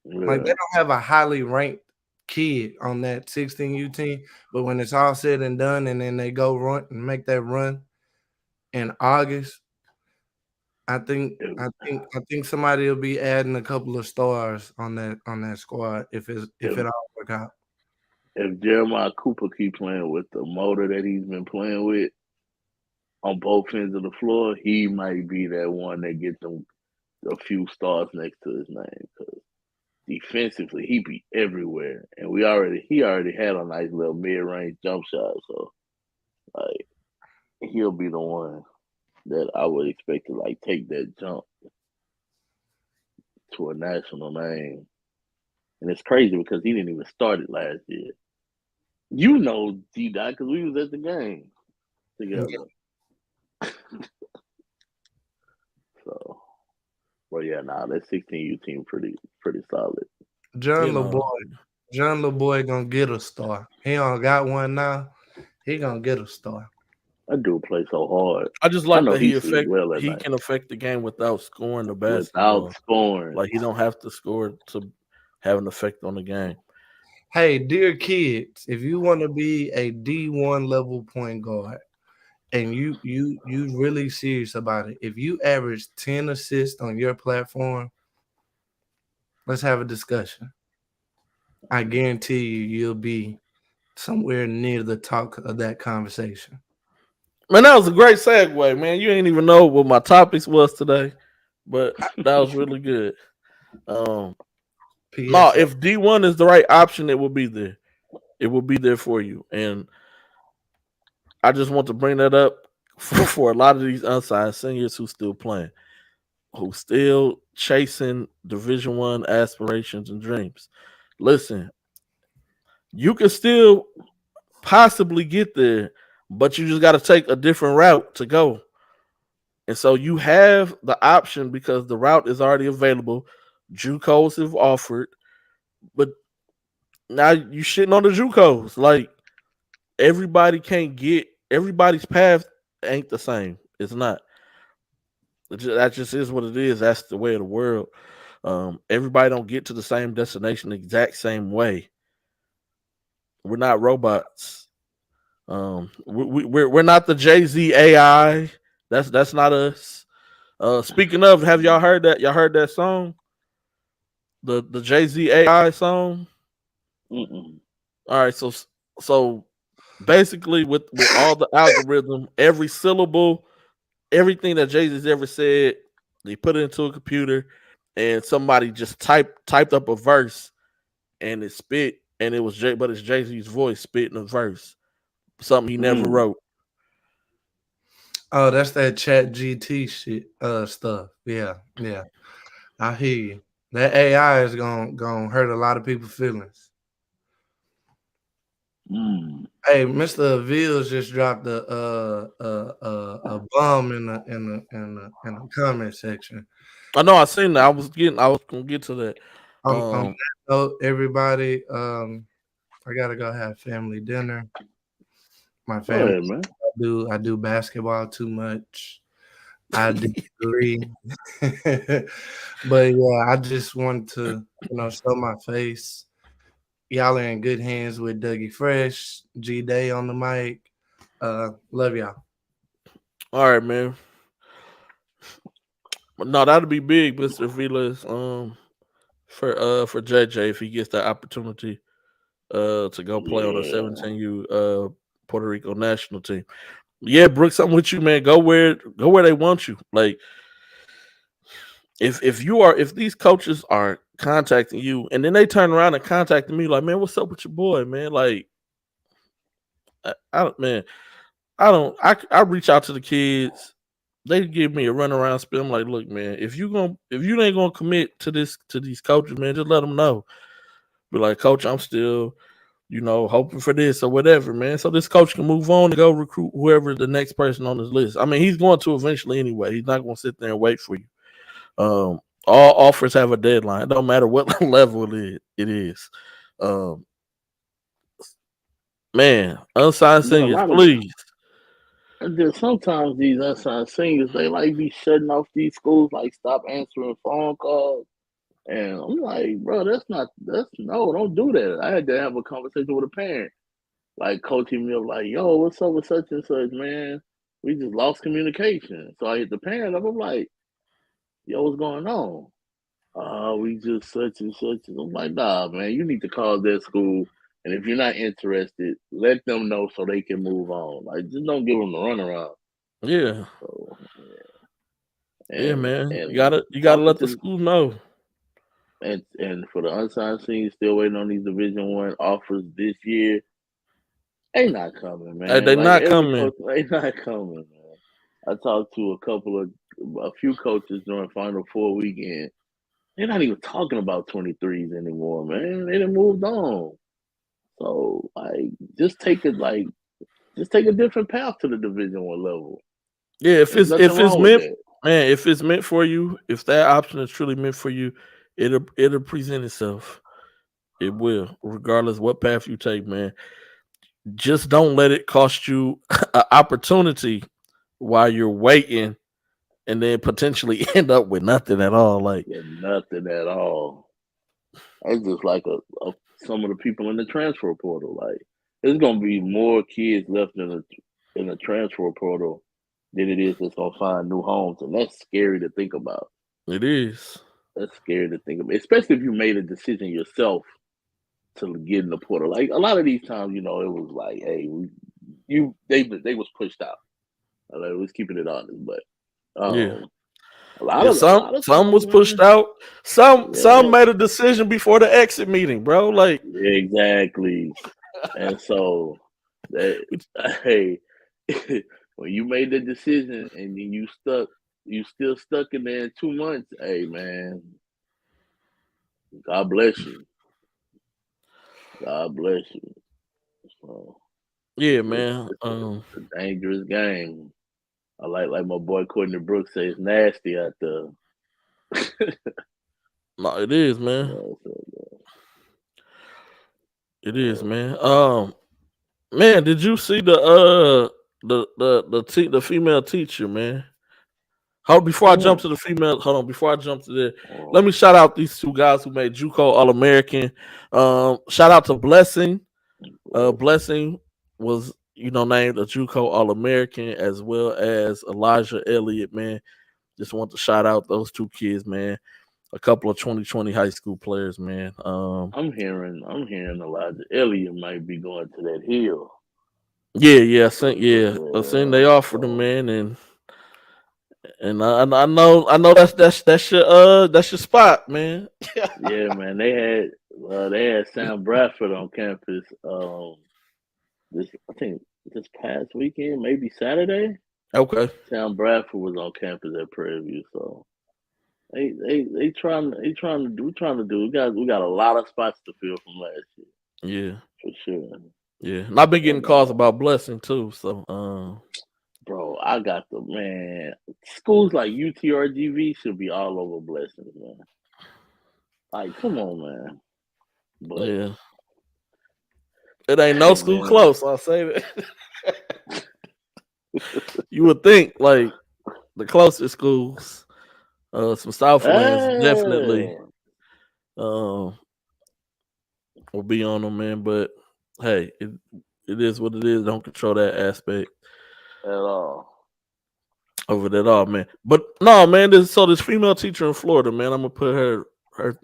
Yeah. Like they don't have a highly ranked kid on that 16U team, but when it's all said and done, and then they go run and make that run in August, I think somebody will be adding a couple of stars on that squad if it all work out. If Jeremiah Cooper keep playing with the motor that he's been playing with on both ends of the floor, he might be that one that gets them a few stars next to his name. Because defensively, he be everywhere, and he already had a nice little mid-range jump shot. So, like, he'll be the one that I would expect to like take that jump to a national name. And it's crazy because he didn't even start it last year. You know, D-Dot, because we was at the game together. So, well, yeah, that 16U team pretty solid. John LeBoy, John LeBoy gonna get a star. He don't got one now. He gonna get a star. That dude play so hard. I just I like know that he sleep well at he night can affect the game without scoring the without basketball. scoring. Like he don't have to score to have an effect on the game. Hey, dear kids, if you want to be a D1 level point guard and you really serious about it, if you average 10 assists on your platform, let's have a discussion. I guarantee you'll be somewhere near the top of that conversation. Man, that was a great segue, man. You ain't even know what my topics was today, but that was really good. No, if D1 is the right option, it will be there. It will be there for you. And I just want to bring that up for a lot of these unsigned seniors who still playing, who still chasing Division One aspirations and dreams. Listen, you can still possibly get there, but you just got to take a different route to go. And so you have the option because the route is already available. JUCOs have offered, but now you shitting on the JUCOs. Like everybody's path ain't the same. It's not. That just is what it is. That's the way of the world. Everybody don't get to the same destination the exact same way. We're not robots. We're not the Jay-Z AI. That's not us. Speaking of, have y'all heard that? Y'all heard that song? The Jay-Z AI song? Mm-mm. All right, so basically with all the algorithm, every syllable, everything that Jay-Z's ever said, they put it into a computer and somebody just typed up a verse and it spit and it was but it's Jay-Z's voice spitting a verse. Something he never wrote. Oh, that's that Chat GT shit stuff. Yeah. I hear you. That AI is gonna hurt a lot of people's feelings. Hey, Mr. Avils just dropped a bomb in the comment section. I know I seen that. I was gonna get to that. On that note, everybody, I gotta go have family dinner. My family, ahead, man. I do basketball too much. I disagree. But yeah, I just want to, show my face. Y'all are in good hands with Dougie Fresh, G Day on the mic. Love y'all. All right, man. No, that'd be big, Mr. Vilas. For JJ if he gets that opportunity to go play on a 17U Puerto Rico national team. Yeah, Brooks, I'm with you, man. Go where they want you. Like if these coaches are contacting you and then they turn around and contacting me like, man, what's up with your boy, man? Like I reach out to the kids. They give me a runaround spin. I'm like, look, man, if you ain't gonna commit to these coaches, man, just let them know. Be like, coach, I'm still, hoping for this or whatever, man. So this coach can move on and go recruit whoever the next person on his list. I mean, he's going to eventually anyway. He's not going to sit there and wait for you. All offers have a deadline. It don't matter what level it is. Man, unsigned seniors, please. And then sometimes these unsigned seniors, they like be shutting off these schools, like stop answering phone calls. And I'm like, bro, don't do that. I had to have a conversation with a parent, like coaching me up, like, yo, what's up with such and such, man? We just lost communication. So I hit the parent up. I'm like, yo, what's going on? We just such and such. And I'm like, nah, man, you need to call their school. And if you're not interested, let them know so they can move on. Like, just don't give them the runaround. Yeah. So, yeah, man. You gotta let the school know. And for the unsigned seniors still waiting on these Division I offers this year, they not coming, man. Hey, they not coming. They not coming, man. I talked to a few coaches during Final Four weekend. They're not even talking about 23s anymore, man. They done moved on. So, like, just take a different path to the Division I level. Yeah, if it's meant for you, if that option is truly meant for you, it'll present itself. It will, regardless what path you take, man. Just don't let it cost you an opportunity while you're waiting, and then potentially end up with nothing at all. Like, Yeah, nothing at all. That's just like some of the people in the transfer portal. Like, there's gonna be more kids left in the transfer portal than it is that's gonna find new homes, and that's scary to think about. it is. That's scary to think about, especially if you made a decision yourself to get in the portal. Like a lot of these times, it was like, hey, they was pushed out. Like, let's keep it honest, but Yeah. a lot Yeah, of some was times, pushed man, out. Some yeah, made a decision before the exit meeting, bro. Like, exactly. And so that hey, when you made the decision and then you still stuck in there in 2 months. Hey, man, God bless you. God bless you. So yeah, it's, man. it's a dangerous game. I like my boy Courtney Brooks says, it's nasty out there. No, it is, man. So, It is, man. Man, did you see the female teacher, man? Before I jump to the female, hold on. Before I jump to there, let me shout out these two guys who made JUCO All American. Shout out to Blessing. Blessing was named a JUCO All American, as well as Elijah Elliott. Man, just want to shout out those two kids, man. A couple of 2020 high school players, man. I'm hearing Elijah Elliott might be going to that hill. Yeah, I think they offered him, man, and I know that's your spot, man. Yeah, man. They had Sam Bradford on campus. I think this past weekend, maybe Saturday. Okay. Sam Bradford was on campus at Prairie View, so they trying to do. We got a lot of spots to fill from last year. Yeah, For sure. yeah. And I've been getting calls about Blessing too. So, bro, I got schools like UTRGV should be all over Blessings, man. Like, come on, man. But yeah, it ain't no school close. I'll say that. You would think like the closest schools, some Southlands definitely, will be on them, man. But hey, it is what it is. Don't control that aspect at all. Over that all, man. But no, man. This female teacher in Florida, man. I'm gonna put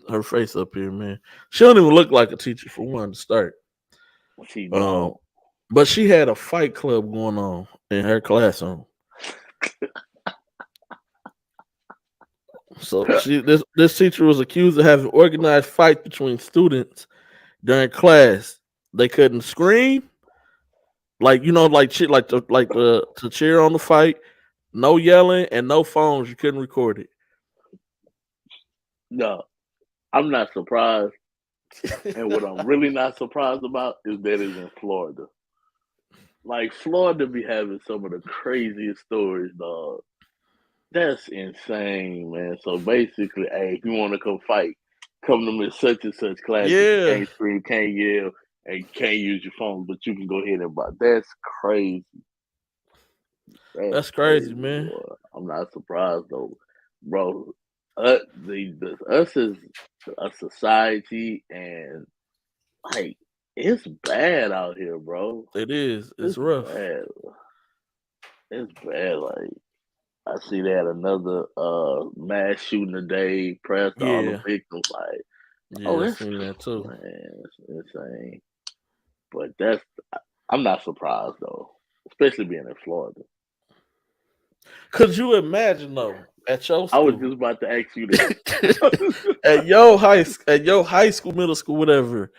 her face up here, man. She don't even look like a teacher for one to start. She don't. But she had a fight club going on in her classroom. So this teacher was accused of having organized fights between students during class. They couldn't scream, like to cheer on the fight. No yelling and no phones. You couldn't record it. No, I'm not surprised. And what I'm really not surprised about is that it's in Florida. Like, Florida be having some of the craziest stories, dog. That's insane, man. So basically, hey, if you want to come fight, come to me such and such class. Yeah. You can't scream, can't yell, and you can't use your phone, but you can go ahead and buy. That's crazy. That's crazy, man. Boy. I'm not surprised though, bro. Us as a society, and like, it's bad out here, bro. It is. It's rough. Bad. It's bad. Like, I see they had another mass shooting today. Press all the victims. Like, I've seen that too. Man, it's insane. But I'm not surprised though, especially being in Florida. Could you imagine though, at your school? I was just about to ask you that. at your high school, middle school, whatever,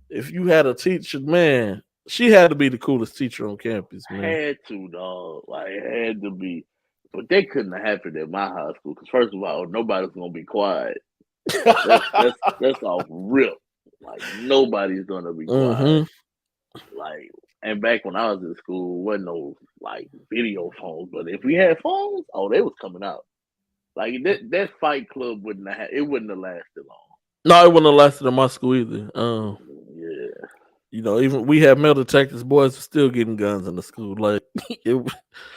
if you had a teacher, man, she had to be the coolest teacher on campus, man. Had to, dog. Like, had to be. But that couldn't have happened at my high school, because first of all, nobody's gonna be quiet. That's off rip. Like, nobody's gonna be quiet. Mm-hmm. Like, and back when I was in school, wasn't no like video phones, but if we had phones, they was coming out. Like, that fight club wouldn't have lasted long. No, it wouldn't have lasted in my school either. Yeah. Even we had metal detectors, boys were still getting guns in the school. Like it,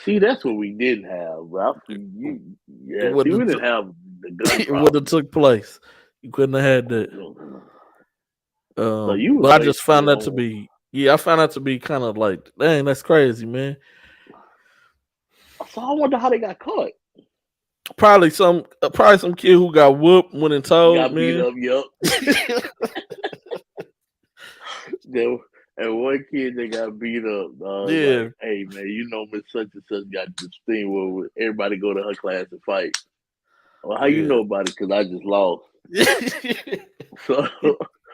See, that's what we didn't have. it See, we wouldn't didn't have the gun it would have problem. took place. You couldn't have had that. So you was But I just basically found that to on. be I found that to be kind of like, dang, that's crazy, man. So I wonder how they got caught. Probably some kid who got whooped went and told, Got beat man. up, yup. And one kid that got beat up, Yeah. like, hey man, Miss such and such got this thing where everybody go to her class and fight. Well, how you Yeah. know about it? Because I just lost. So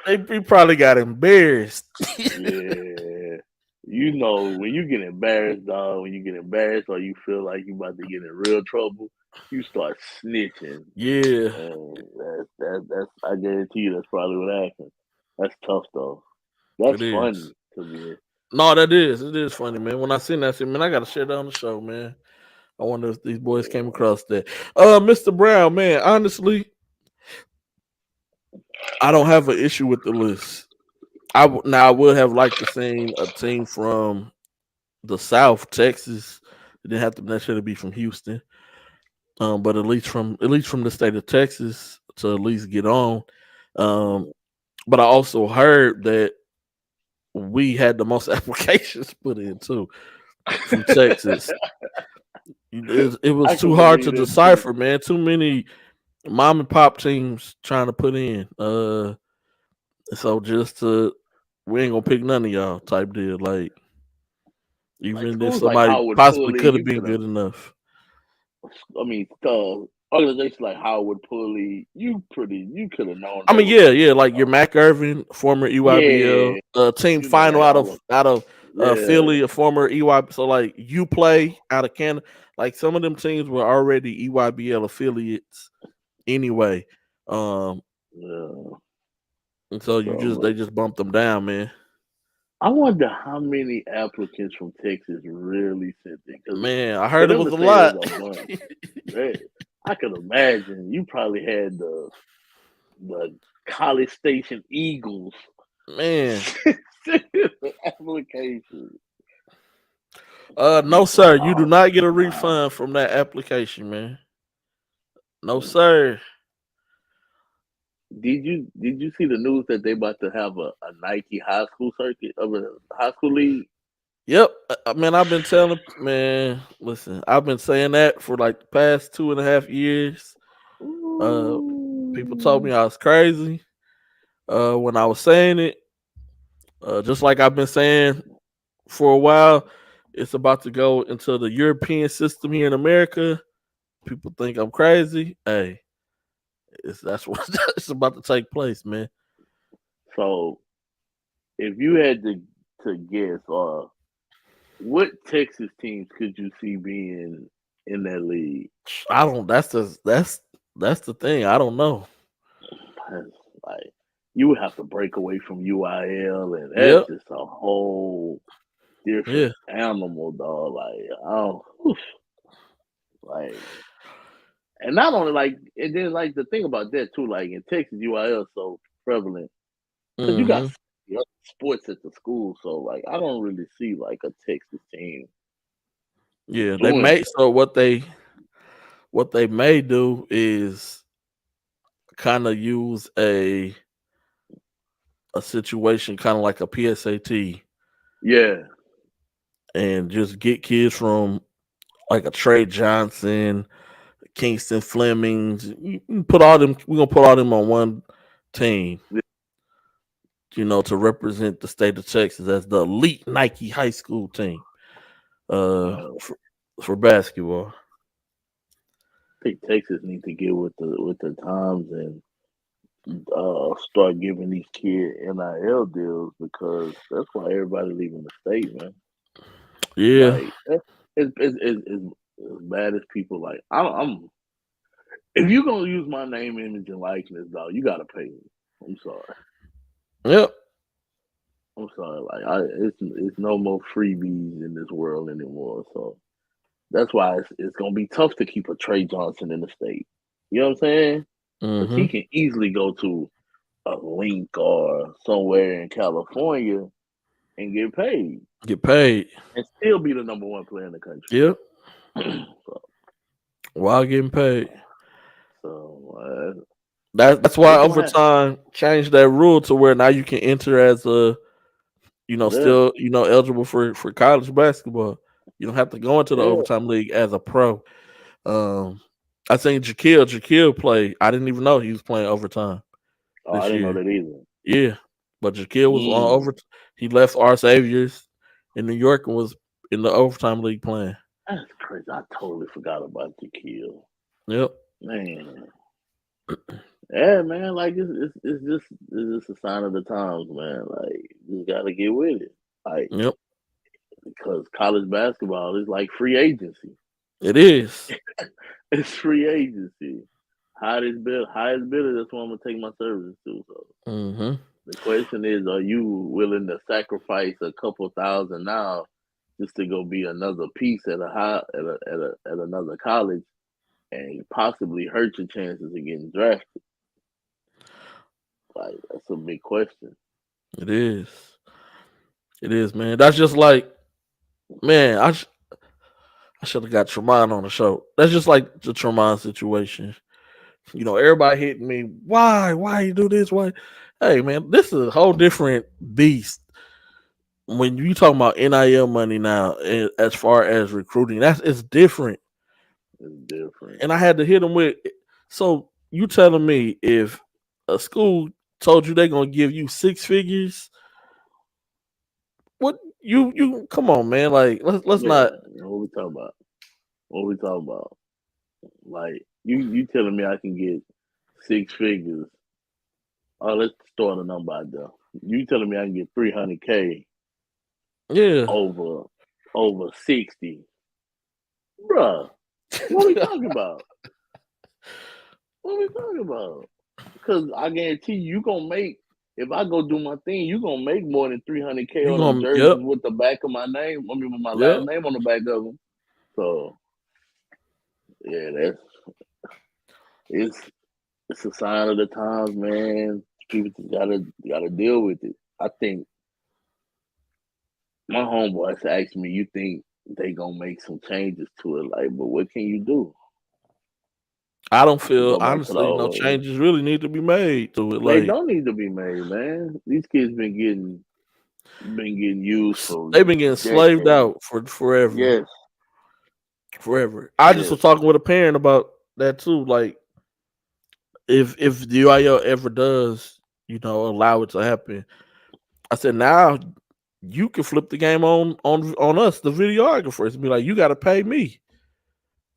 he probably got embarrassed. yeah, when you get embarrassed, dog. When you get embarrassed or you feel like you about to get in real trouble, you start snitching. Yeah. And that's I guarantee you that's probably what happened. That's tough though. That's It funny is. to me. No, it is funny, man. When I seen that, I said, man, I gotta share that on the show, man. I wonder if these boys came across that. Mr. Brown, man, honestly, I don't have an issue with the list. I would have liked to see a team from the South, Texas. It didn't have to necessarily be from Houston. But at least from the state of Texas to at least get on. But I also heard that we had the most applications put in too from Texas. It was too hard to decipher, man. Too many mom and pop teams trying to put in. So we ain't gonna pick none of y'all type deal. Like even if somebody possibly could have been good enough. I mean, organizations like Howard Pulley, you could have known. I mean, yeah, like your Mac Irvin, former EYBL, team final out of Philly, a former EY. So like you play out of Canada. Like some of them teams were already EYBL affiliates anyway. And so they just bumped them down, man. I wonder how many applicants from Texas really sent it. Man, I heard it was a lot. Man, I could imagine you probably had the College Station Eagles. Man, application. No, sir. You do not get a refund from that application, man. No, sir. Did you see the news that they about to have a Nike high school circuit of a high school league? Yep. Man, I've been telling listen, I've been saying that for like the past 2.5 years. People told me I was crazy when I was saying it. Just like I've been saying for a while, it's about to go into the European system here in America. People think I'm crazy. Hey, that's what it's about to take place, man. So, if you had to guess, what Texas teams could you see being in that league? I don't. That's the thing. I don't know. Like you would have to break away from UIL, and that's just a whole different animal, dog. And not only and then the thing about that too, like in Texas, UIL is so prevalent because you got sports at the school, so I don't really see a Texas team. Yeah, they may. So what they may do is kind of use a situation kind of like a PSAT. Yeah. And just get kids from like a Trey Johnson, Kingston Flemings. We're gonna put all them on one team. To represent the state of Texas as the elite Nike high school team. For basketball. I think Texas needs to get with the times and start giving these kids NIL deals because that's why everybody leaving the state, man. Yeah, it's as bad as people I'm. If you're gonna use my name, image, and likeness, dog, you gotta pay me. I'm sorry. Yep. I'm sorry. It's no more freebies in this world anymore. So that's why it's gonna be tough to keep a Trey Johnson in the state. You know what I'm saying? Because he can easily go to a Link or somewhere in California and get paid Get paid. and still be the number one player in the country. Yep. so, While getting paid. so That's why it's gonna happen. overtime changed that rule to where now you can enter as a, still, eligible for college basketball. You don't have to go into the Yeah. overtime league as a pro. I think Jaquil played. I didn't even know he was playing overtime Oh, this I didn't year. know that either. Yeah, but Jaquil was on overtime. He left our Saviors in New York and was in the overtime league playing. That's crazy. I totally forgot about Jaquil. Yep. Man. Yeah, man. Like it's just a sign of the times, man. Like you gotta get with it. Like Yep. because college basketball is like free agency. It is. It's free agency. Highest bidder. That's what I'm gonna take my services to. So the question is, are you willing to sacrifice a couple thousand now just to go be another piece at another college and possibly hurt your chances of getting drafted? Like that's a big question. It is. It is, man. That's just like, man, I should have got Tremont on the show. That's just like the Tremont situation. Everybody hitting me. Why you do this? Why? Hey, man, this is a whole different beast. When you talking about NIL money now, as far as recruiting, it's different. It's different. And I had to hit them with. So you telling me if a school told you they're gonna give you 6 figures, what you come on, man? Like let's not. What we talking about? Like you telling me I can get 6 figures? Oh, let's throw a number out there. You telling me I can get $300K? Yeah. Over 60, bruh. What are we talking about? What are we talking about? Because I guarantee you gonna make. If I go do my thing, you gonna make more than $300K on them jerseys with the back of my name. I mean, with my last name on the back of them. So, yeah, it's a sign of the times, man. People just gotta deal with it. I think my homeboys asked me, "You think they gonna make some changes to it?" Like, but what can you do? I don't feel honestly no changes really need to be made to it. They don't need to be made, man. These kids been getting used for. They've been getting slaved out for forever. Yes, forever. I just was talking with a parent about that too. Like, if the UIL ever does, allow it to happen, I said now you can flip the game on us, the videographers, and be like, you got to pay me.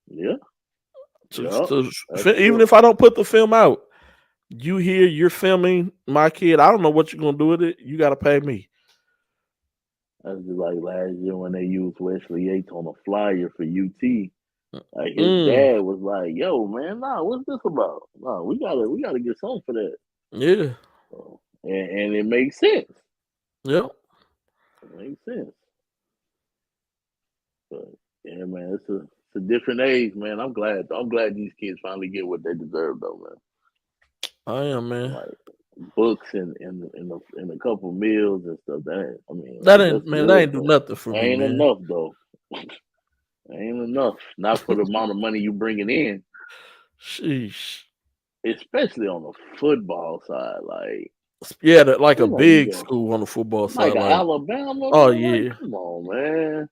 Yeah. Even if I don't put the film out, you're filming my kid. I don't know what you're gonna do with it. You got to pay me. That's just like last year when they used Wesley Yates on a flyer for UT. Like his dad was like, "Yo, man, what's this about? No, we gotta get something for that." Yeah. So, and it makes sense. Yep. It makes sense. But yeah, man, it's a different age, man. I'm glad these kids finally get what they deserve, though, man. I am, man. Like books and a couple meals and stuff. That ain't do nothing for me. Ain't man. enough though. Ain't enough. Not for the amount of money you bringing in. Sheesh. Especially on the football side, like like a big school on the football side, like Alabama. Oh man, yeah, like, come on, man.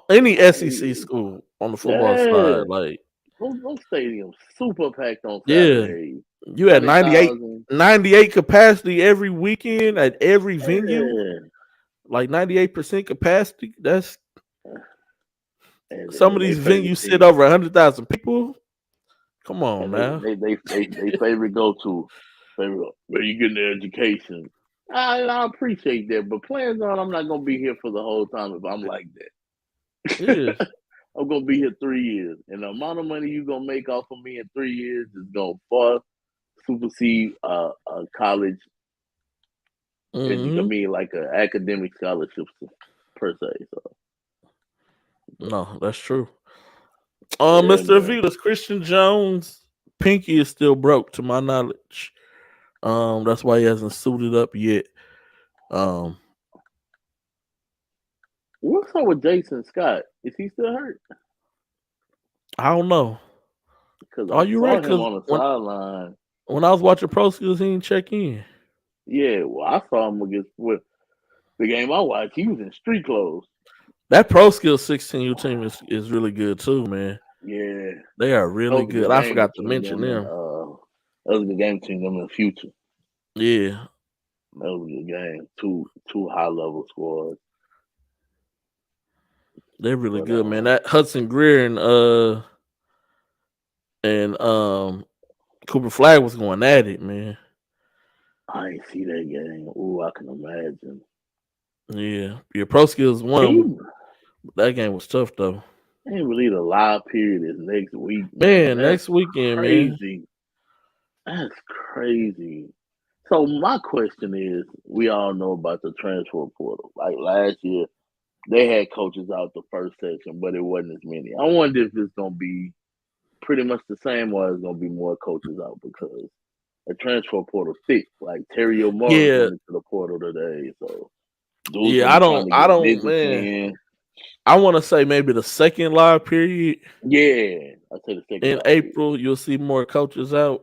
Any SEC school on the football side, like those stadiums super packed on Saturday. Yeah, you had 98 capacity every weekend at every venue, like 98% capacity. That's some of these venues sit over 100,000 people. Come on, now. They favorite go-to. Where you getting the education. I appreciate that, but plans on I'm not gonna be here for the whole time if I'm like that. Yeah. I'm gonna be here 3 years, and the amount of money you're gonna make off of me in 3 years is gonna far supersede a college. I mean, like an academic scholarship per se. So. No, that's true. Mr. Avila's Christian Jones' pinky is still broke, to my knowledge. That's why he hasn't suited up yet. Um, What's up with Jason Scott? Is he still hurt? I don't know. Because Are I you saw right? him Because on the sideline. when I was watching pro skills, he didn't check in. Yeah, well, I saw him against with the game I watched. He was in street clothes. That pro skills 16U team is really good too, man. Yeah, They are that really was a good good. I game forgot to between mention them and them. that was a good game between them and Future. Yeah, That was a good game. Two high level squads. they're really But good, man. That Hudson Greer and Cooper Flag was going at it, man. I ain't see that game. Ooh, I can imagine. Yeah, your pro skills won. That game was tough though. Can't believe the live period is next week, man. Man, That's next weekend, man. crazy. That's crazy. So my question is, we all know about the transfer portal. Like last year, they had coaches out the first session, but it wasn't as many. I wonder if it's gonna be pretty much the same, or it's gonna be more coaches out because the transfer portal thick. Like Terry O'Mara Yeah, went into the portal today, so dudes yeah. gonna be trying to I get don't, visits man. in. I want to say maybe the second live period Yeah, I say the second in live period. April, you'll see more coaches out.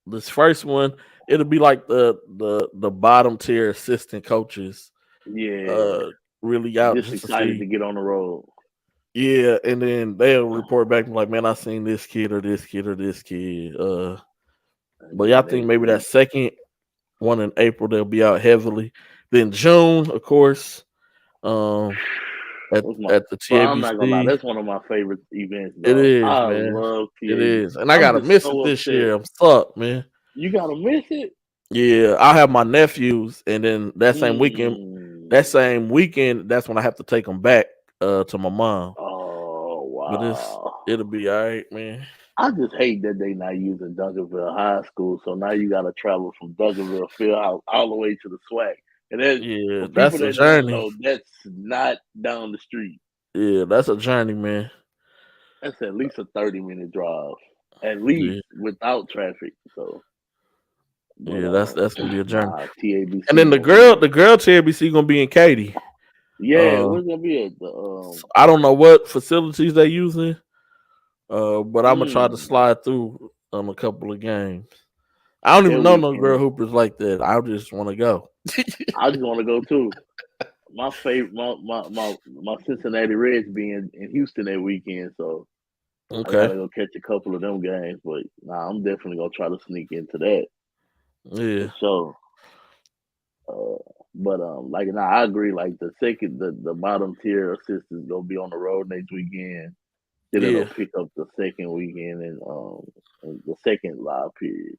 This first one, it'll be like the bottom tier assistant coaches, Yeah, really out just just to excited see. to get on the road. Yeah, and then they'll report back and like, man, I seen this kid or this kid or this kid. And But yeah, I then think next maybe that week, second one in April they'll be out heavily. Then June, of course, at what's my? at the But I'm not gonna lie, TABC. that's one of my favorite events, It dog. is, I man. love It TAB. is, and I I'm gotta just miss it so this upset. year. I'm stuck, man. You gotta miss it. Yeah, I have my nephews, and then that Mm. same weekend, that's when I have to take them back to my mom. Oh But wow. it'll be all right, man. I just hate that they not using Duncanville High School, so now you got to travel from Duncanville Fieldhouse all the way to the SWAC. And then Yeah, for people that's a that don't journey. know, that's not down the street. Yeah, that's a journey, man. That's at least a 30-minute drive, at Yeah, least without traffic. So, but yeah, that's gonna be a journey. nah, And TABC then gonna be the girl TABC gonna be in Katy. yeah. Uh, Where's gonna be at the I don't know what facilities they using. But I'm gonna try to mm, slide through on a couple of games. I don't that even know no girl weekend? hoopers like that. I just want to go. I just want to go too. My favorite, my Cincinnati Reds being in Houston that weekend, so I Okay. gotta go catch a couple of them games. But nah, I'm definitely gonna try to sneak into that for Yeah. sure. Uh, but like nah, I agree. Like the bottom tier assistants gonna be on the road next weekend. Then it'll Yeah. pick up the second weekend and the second live period.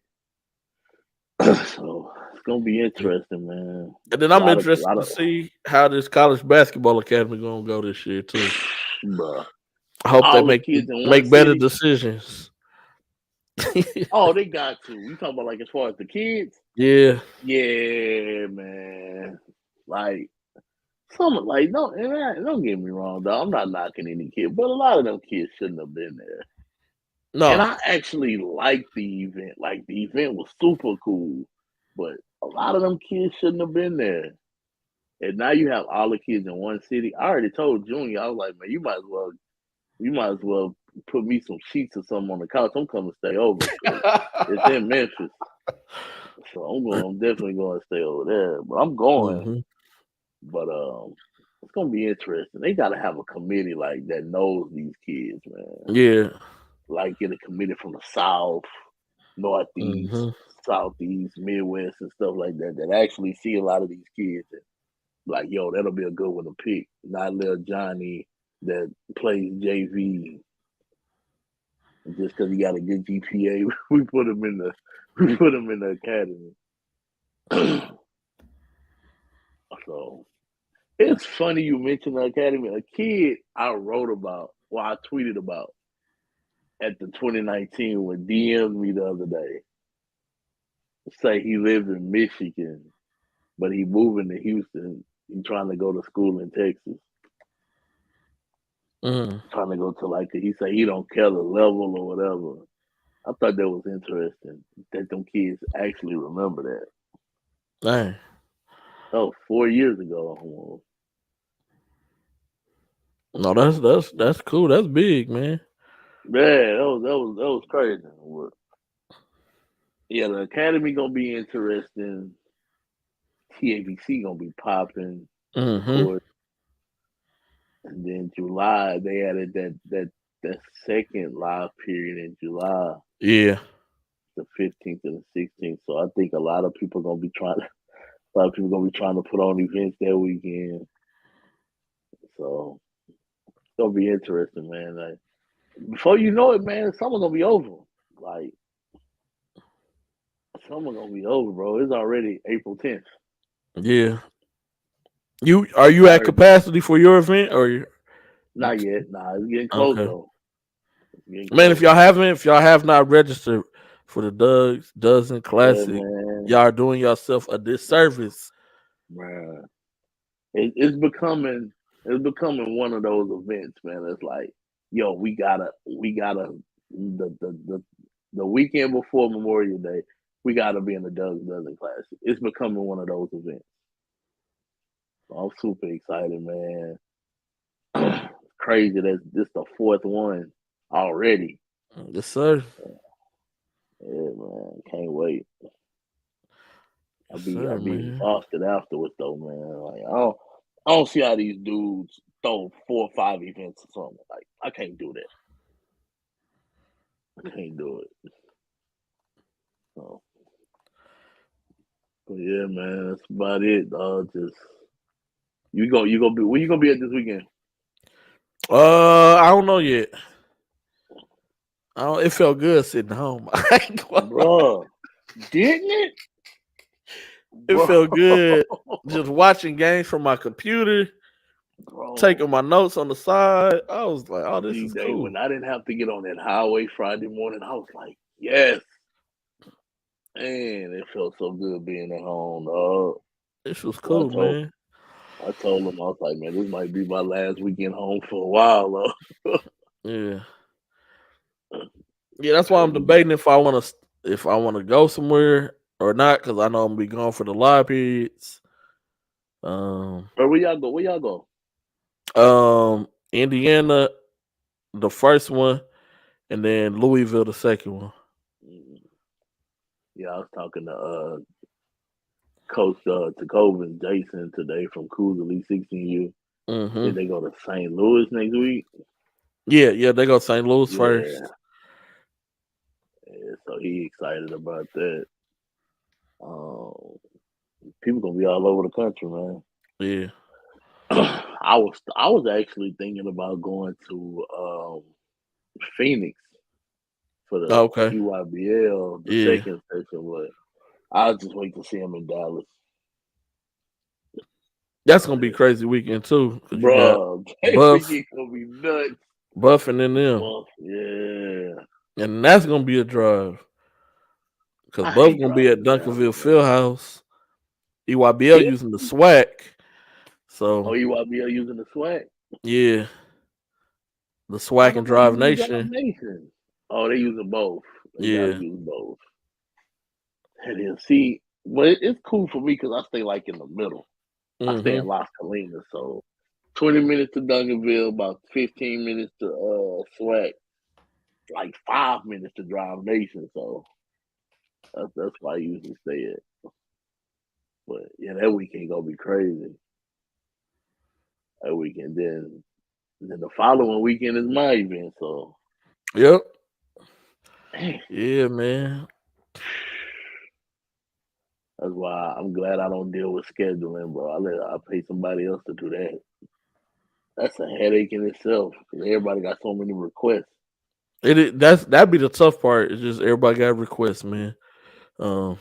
So it's gonna be interesting, man. And then A I'm lot of, interested to see how this college basketball academy gonna go this year too. bruh. I hope they All the kids in one make better city. decisions. Oh, they got to. You talking about like as far as the kids? Yeah. Yeah, man. Like some like don't get me wrong, though. I'm not knocking any kid, but a lot of them kids shouldn't have been there. And No. I actually liked the event. Like the event was super cool, but a lot of them kids shouldn't have been there. And now you have all the kids in one city. I already told Junior, I was like, man, you might as well put me some sheets or something on the couch. I'm coming to stay over because it's in Memphis. So I'm definitely going to stay over there. But I'm going. Hmm. But it's gonna be interesting. They gotta have a committee like that knows these kids, man. Yeah. Like get a committee from the South, Northeast, Hmm. Southeast, Midwest, and stuff like that that actually see a lot of these kids and like, yo, that'll be a good one to pick. Not little Johnny that plays JV just because he got a good GPA. We put him in the academy. So it's funny you mentioned the academy. A kid I wrote about, well, I tweeted about at the 2019 when DM'd me the other day. Say he lives in Michigan, but he moving to Houston. He trying to go to school in Texas. Mm. Trying to go to like he say he don't care the level or whatever. I thought that was interesting that them kids actually remember that. Dang. That was 4 years ago almost. No, that's cool. That's big, man. Yeah, that was crazy. But, yeah, the academy gonna be interesting. TABC gonna be popping, of Mm-hmm. course. And then July they added that second live period in July, Yeah. the 15th and the 16th. So I think a lot of people gonna be trying a lot of people gonna be trying to put on events that weekend. So it's gonna be interesting, man. Like, before you know it, man, summer gonna be over. Like summer gonna be over, bro. It's already April 10th. Yeah. Are you I at heard capacity for your event or you not yet. Nah, it's getting close okay. though. It's getting Man, close. if y'all have not registered for the Dozen Yeah, Classic, man. y'all are doing yourself a disservice. Man. It's becoming one of those events, man. It's like, yo, we gotta the weekend before Memorial Day, we gotta be in the Dozen Classic. It's becoming one of those events. So I'm super excited, man. Crazy that this the fourth one already. Yes, sir. Yeah, man. Can't wait. I'll Yes, be sir, I'll be man. exhausted afterwards though, man. Like I don't see how these dudes throw 4 or 5 events or something. Like I can't do that. I can't do it. So, but yeah, man, that's about it, dog. Just you gonna be where you gonna be at this weekend, I don't know yet. It felt good sitting home. I ain't gonna lie. bro? Didn't it, It bro? felt good just watching games from my computer, Bro, taking my notes on the side. I was like, "Oh, this is G-Day, cool." when I didn't have to get on that highway Friday morning, I was like, yes, man, it felt so good being at home, dog. This was So cool, man. I told him, I was like, man, this might be my last weekend home for a while, though. Yeah, yeah. That's why I'm Cause we, debating if I want to go somewhere or not because I know I'm gonna be gone for the live periods. Um, where y'all go? Where y'all go? Indiana, the first one, and then Louisville, the second one. Mm, yeah, I was talking to Coach Takovin Jason today from Coos Elite 16U. I Hmm. think they go to St. Louis next week. Yeah. They go to St. Louis Yeah, first. yeah, so he excited about that. Um, People gonna be all over the country, man. Yeah. I was actually thinking about going to Phoenix for the Okay. EYBL, the Yeah. second session, but I'll just wait to see him in Dallas. That's gonna be a crazy weekend too, because you got Bro, that Buff, weekend gonna be nuts. Buffing in them, Buff, yeah. and that's gonna be a drive. Because I Buff hate gonna be driving at to Dallas, Duncanville man. Fieldhouse. EYBL Yeah. using the SWAC. Oh, So EYBL using the swag. yeah, the Why SWAC and don't they Drive use Drive Nation. Nation? Oh, they using both. They gotta Yeah. use both. And then see, but it's cool for me because I stay like in the middle. I stay in Mm-hmm. Las Colinas, so 20 minutes to Duncanville, about 15 minutes to Swag, like 5 minutes to Drive Nation. So that's why I usually stay at. But yeah, that weekend gonna be crazy. That weekend, then the following weekend is my event. So Yep. man, Yeah, man. that's why I'm glad I don't deal with scheduling, bro. I pay somebody else to do that. That's a headache in itself because everybody got so many requests. That'd be the tough part. It's just everybody got requests, man. Um,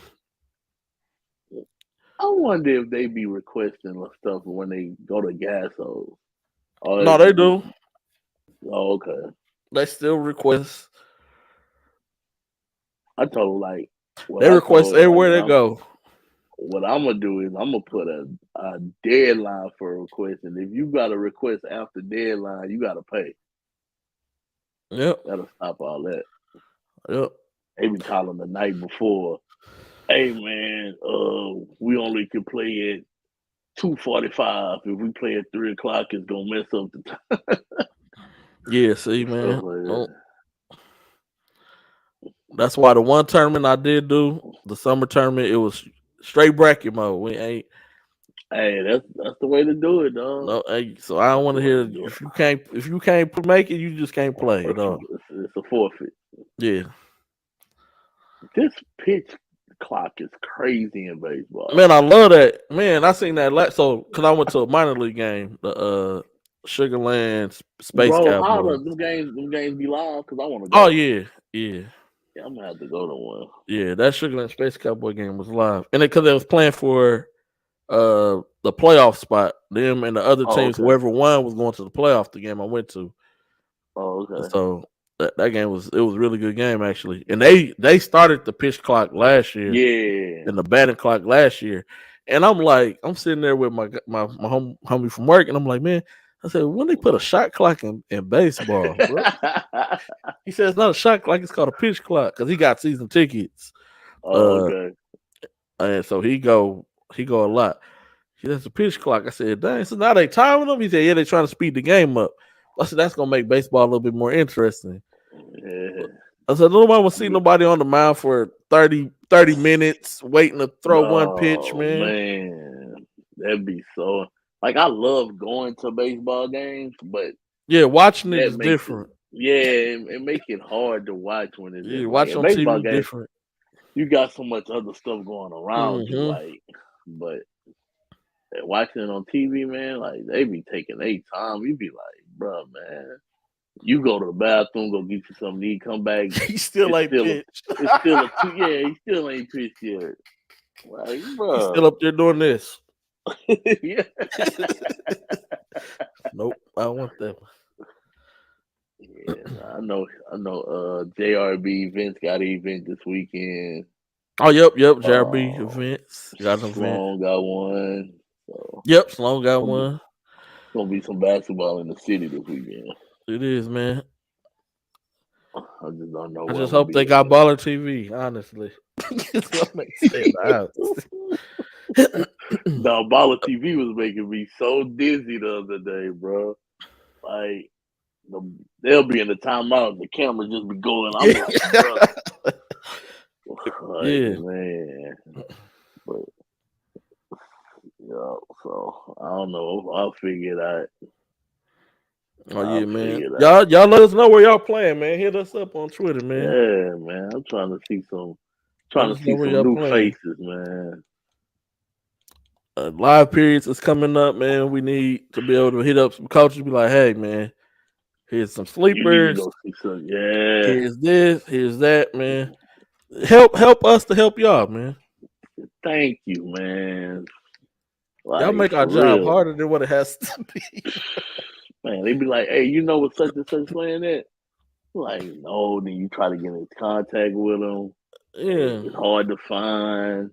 I wonder if they be requesting stuff when they go to gas holes. Oh, no, they do. oh, okay. They still request. I told like what They I request told like everywhere they go. what I'm gonna do is I'm gonna put a deadline for a request, and if you got a request after deadline, you gotta pay. Yep. That'll stop all that. Yep. They be calling the night before. Hey man, we only can play at 2:45. If we play at 3:00, it's gonna mess up the time. Yeah, see, Stuff man. like Oh, that. that's why the one tournament I did do, the summer tournament, it was straight bracket mode. We ain't Hey, that's the way to do it, dog. no. So I don't That's want the to way hear to do if you can't make it, you just can't play it. at all. It's a forfeit. Yeah, This pitch clock is crazy in baseball. man, I love that. Man, I seen that so because I went to a minor league game, the Sugarland Space Bro, how Cowboys. them games be live? Cause I want to Oh go. yeah. Yeah, I'm gonna have to go to one. Yeah, that Sugarland Space Cowboy game was live, and because it was playing for the playoff spot, them and the other Oh, teams, okay. whoever won was going to the playoff. The game I went to, Oh, okay. so that game was a really good game actually. And they started the pitch clock last year, Yeah. and the batting clock last year, and I'm sitting there with my homie from work, and I'm like, man, I said, when they put a shot clock in baseball, bro? He said it's not a shot clock, it's called a pitch clock because he got season tickets. Oh, okay. And so he go a lot. He says a pitch clock. I said, dang, so now they timing them? He said, yeah, they trying to speed the game up. I said, that's gonna make baseball a little bit more interesting. Yeah. I said, nobody will see nobody on the mound for 30 minutes waiting to throw one pitch, man. That'd be so like I love going to baseball games, but yeah, watching it that is makes different. it make it hard to watch when it's Yeah, in, watch like, on baseball TV games. different. You got so much other stuff going around you, like, but watching it on TV, man, like they be taking their time. You be like, bro, man, you go to the bathroom, go get you something to eat, come back. He still ain't pitched. It's still a two. Yeah, he still ain't pitched yet. Like, bro, He's still up there doing this. Yeah. Nope, I don't want that one. Yeah, I know. JRB events got an event this weekend. Oh, yep. JRB events got an event. Sloan got one. So Yep, Sloan got one. Gonna be some basketball in the city this weekend. It is, man. I just don't know. I just hope they got baller TV. Honestly, The baller TV was making me so dizzy the other day, bro. Like they'll be in the timeout, the camera just be going. I'm like, bro. Like, yeah, man. But yeah, so I don't know. I'll figure it out. Oh yeah, man. Y'all let us know where y'all playing, man. Hit us up on Twitter, man. Yeah, man. I'm trying to see some new faces, man. Live periods is coming up, man. We need to be able to hit up some coaches. Be like, hey, man, here's some sleepers. Yeah. Here's this. Here's that, man. Help us to help y'all, man. Thank you, man. Like, y'all make our job harder than what it has to be. Man, they be like, hey, you know what such and such playing at? Like, no, then you try to get in contact with them. Yeah. It's hard to find.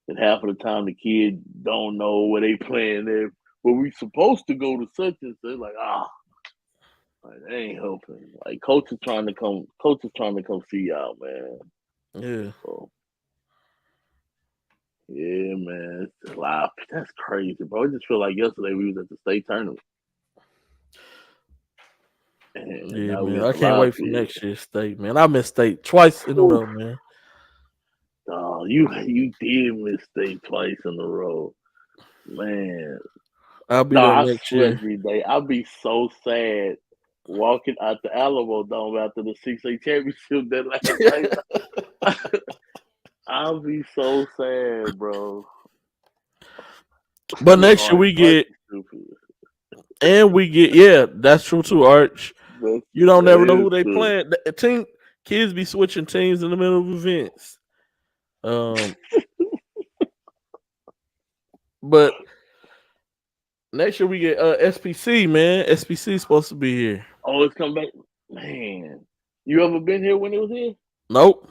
And half of the time the kid don't know where they playing there. But we supposed to go to such and such. Like, like, they ain't helping. Like, coaches trying to come see y'all, man. Yeah. So, yeah, man. It's live. That's crazy, bro. I just feel like yesterday we was at the state tournament. And yeah, man. I can't wait for next year's state, man. I missed state twice in a row, man. Oh, you did miss state twice in a row. Man. I'll be there next year. Every day. I'll be so sad walking out the Alamo Dome after the 6A championship that last night. I'll be so sad, bro. But next year we get yeah, that's true too, Arch. You don't never know who they playing. The kids be switching teams in the middle of events. But next year we get SPC, man. SPC is supposed to be here. Oh, it's come back, man. You ever been here when it was here? Nope.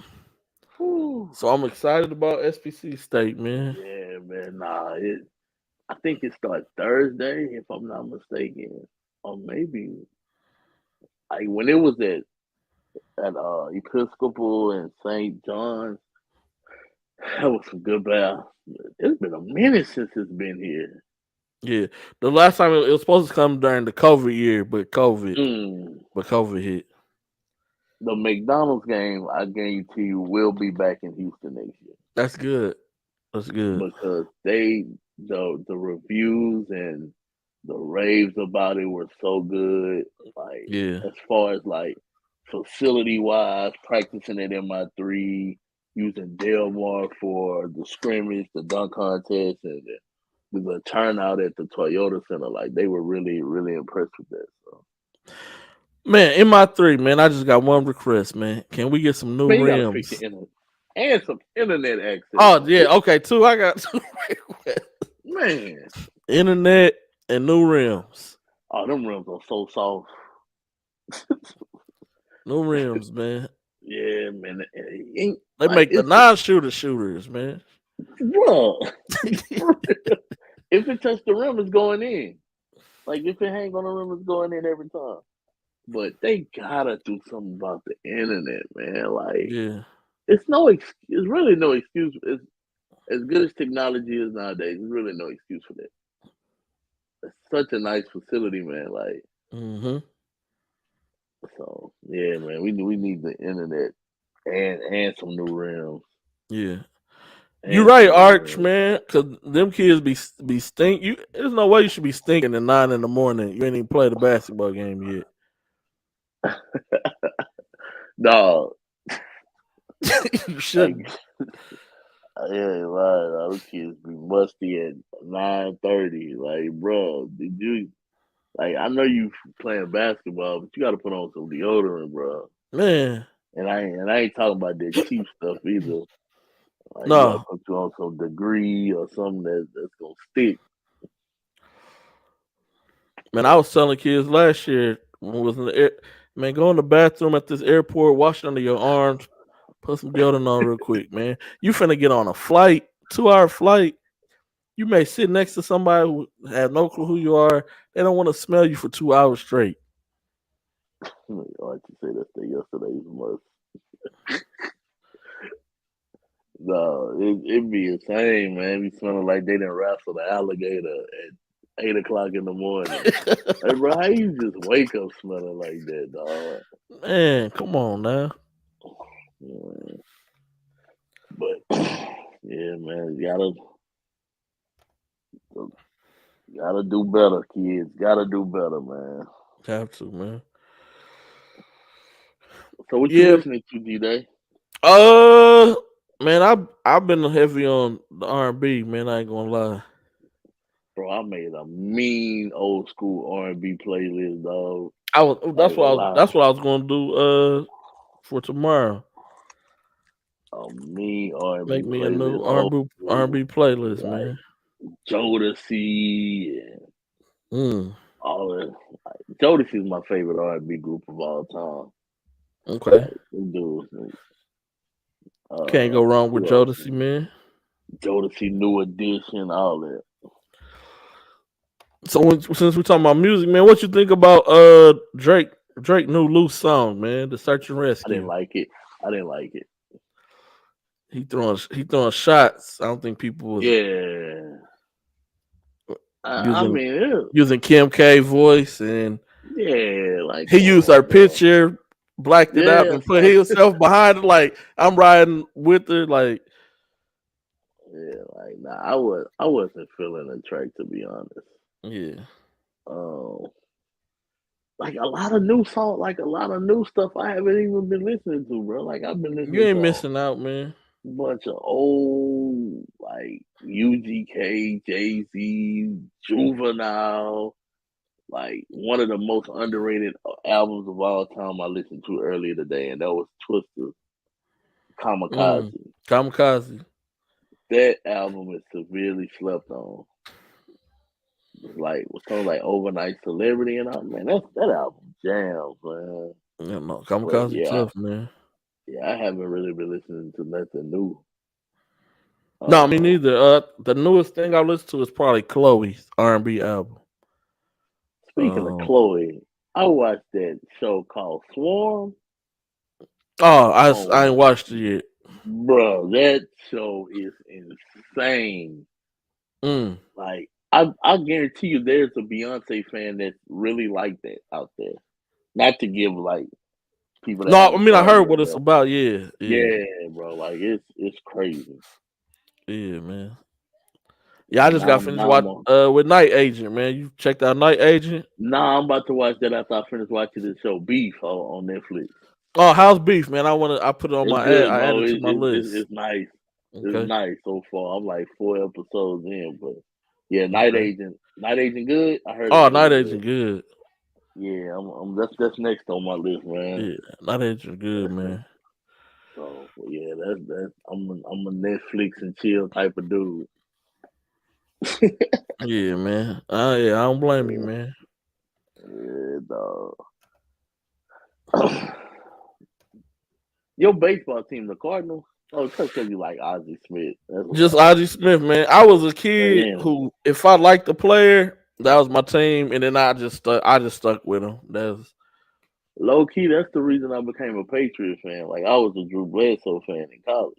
Whew. So I'm excited about SPC State, man. Yeah, man. Nah, I think it starts Thursday, if I'm not mistaken, or maybe. Like when it was at at Episcopal and St. John's. That was some good bass. It's been a minute since it's been here. Yeah, the last time it was supposed to come during the COVID year, but COVID hit. The McDonald's game, I guarantee you, will be back in Houston next year. That's good. That's good. Because the reviews and the raves about it were so good. Like, Yeah. as far as like facility wise, practicing at MI3, using Delmar for the scrimmage, the dunk contest, and the turnout at the Toyota Center. Like, they were really, really impressed with that. So, Man, in my 3, man, I just got one request, man. Can we get some new man, you gotta rims? fix the internet and some internet access. Oh yeah, okay, 2. I got 2 requests. Man, internet and new rims. Oh, them rims are so soft. New rims, man. Yeah, man. They make the shooters, man. Bro, if it touch the rim, it's going in. Like, if it hang on the rim, it's going in every time. But they gotta do something about the internet, man. Like, yeah, it's really no excuse. It's, as good as technology is nowadays, there's really no excuse for that. It's such a nice facility, man. Like, so yeah, man. We need the internet and some new rims. Yeah. You're right, Arch, man. Cause them kids be stink. There's no way you should be stinking at 9 in the morning. You ain't even played a basketball game yet. No, you shouldn't. Yeah, right. Those kids be musty at 9:30. Like, bro, did you? Like, I know you playing basketball, but you got to put on some deodorant, bro. Man. And I ain't talking about that cheap stuff either. Like, no, you gotta put you on some degree or something that's gonna stick. Man, I was telling kids last year when I was in the air, man, go in the bathroom at this airport, wash under your arms, put some deodorant on real quick, man. You finna get on a flight, 2-hour flight. You may sit next to somebody who have no clue who you are. They don't want to smell you for 2 hours straight. I like to say that thing yesterday's must. No, it be insane, man. Be smelling like they didn't wrestle the alligator at 8 o'clock in the morning. Like, bro, how you just wake up smelling like that, dog? Man, come on now. Yeah. But yeah, man, gotta do better, kids. Gotta do better, man. Have to, man. So what you listening to, D-Day? Man, I've been heavy on the R&B, man. I ain't gonna lie. Bro, I made a mean old school R&B playlist, dog. That's what I was gonna do for tomorrow. A mean R&B Make me playlist, a new R&B playlist, like man. Jodeci and all that. Like, Jodeci is my favorite R&B group of all time. Okay. Like, dude, can't go wrong with Jodeci, man. Jodeci, New Edition, all that. So since we're talking about music, man, what you think about Drake new loose song, man, The Search and Rescue? I didn't like it. He throwing shots. I don't think people was using Kim K voice, and like he used her picture, blacked it out, and put himself behind it, like I'm riding with her, like. Yeah, like nah, I wasn't feeling the track, to be honest. Yeah. Like a lot of new songs, like a lot of new stuff I haven't even been listening to, bro. Like I've been listening. You ain't missing out, man. Bunch of old like UGK, Jay-Z, Juvenile. Like one of the most underrated albums of all time I listened to earlier today, and that was Twister, Kamikaze. Kamikaze. That album is severely slept on. Like with songs like Overnight Celebrity and all, man, that album jams, man. Yeah, no, Kamikaze tough, man. Yeah, I haven't really been listening to nothing new. No, me neither. The newest thing I listen to is probably Chloe's R&B album. Speaking of Chloe, I watched that show called Swarm. Oh, Oh I my, ain't watched it yet. bro, that show is insane. Mm. Like I guarantee you, there's a Beyonce fan that's really like that out there. Not to give like people that No, I haven't mean I started heard yet, what it's but about. Yeah, yeah, yeah, bro, like it's crazy. yeah, man. Yeah, Yeah, I just got finished watching with Night Agent, man. You checked out Night Agent? I'm about to watch that after I finish watching this show Beef on Netflix. Oh, how's Beef, man? I put it on It's my ad. good, I bro. added to my list. It's nice. It's Okay, nice so far. I'm like 4 episodes in, but yeah, okay. Night Agent, good. I heard it's Oh, really Night good. Agent good. Yeah, that's next on my list, man. Yeah, Night Agent good, That's next. man. So yeah, that's I'm a Netflix and chill type of dude. Yeah, man. Yeah, I don't blame you, Yeah, man. yeah, dog. Your baseball team, the Cardinals. Oh, because you like Ozzie Smith. That's Just why. Ozzie Smith, man. I was a kid Man, who, if I liked the player, that was my team, and then I just stuck with him. That's low key, that's the reason I became a Patriot fan. Like I was a Drew Bledsoe fan in college.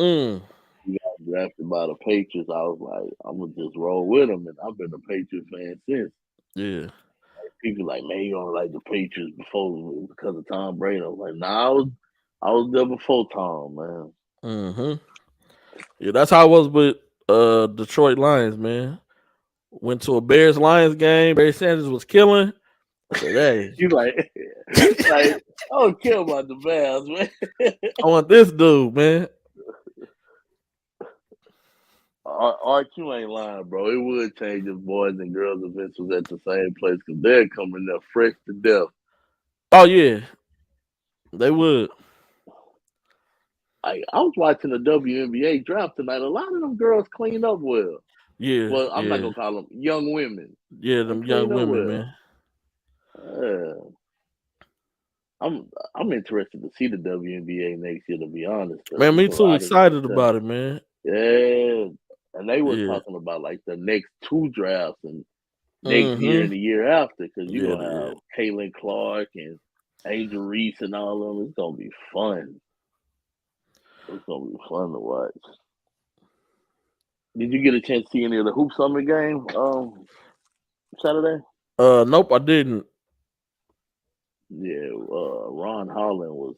mm, He got drafted by the Patriots. I was like, I'm gonna just roll with him, and I've been a Patriot fan since. yeah, People like, man, you don't like the Patriots before because of Tom Brady. I was like, nah, I was there before Tom, man. mm-hmm. Yeah. That's how I was with Detroit Lions, man. Went to a Bears Lions game. Barry Sanders was killing. I said, "Hey, You like, like, I don't care about the Bears, man. I want this dude, man." RQ ain't lying, bro. It would change if boys and girls events was at the same place because they're coming there fresh to death. Oh yeah, they would. I was watching the WNBA draft tonight. A lot of them girls clean up well. Yeah, Well, I'm not yeah, gonna call them young women. yeah. They Them young clean up women, well. man. I'm interested to see the WNBA next year. To be honest, Man, me it's a too. lot of young Excited about talent. it, man. Yeah, and they were Yeah. talking about like the next 2 drafts and next year Mm-hmm. and the year after because you're Yeah, gonna yeah. have Caitlin Clark and Angel Reese and all of them. It's gonna be fun. It's gonna be fun to watch. Did you get a chance to see any of the Hoop Summit game Saturday? Nope, I didn't. Yeah, Ron Holland was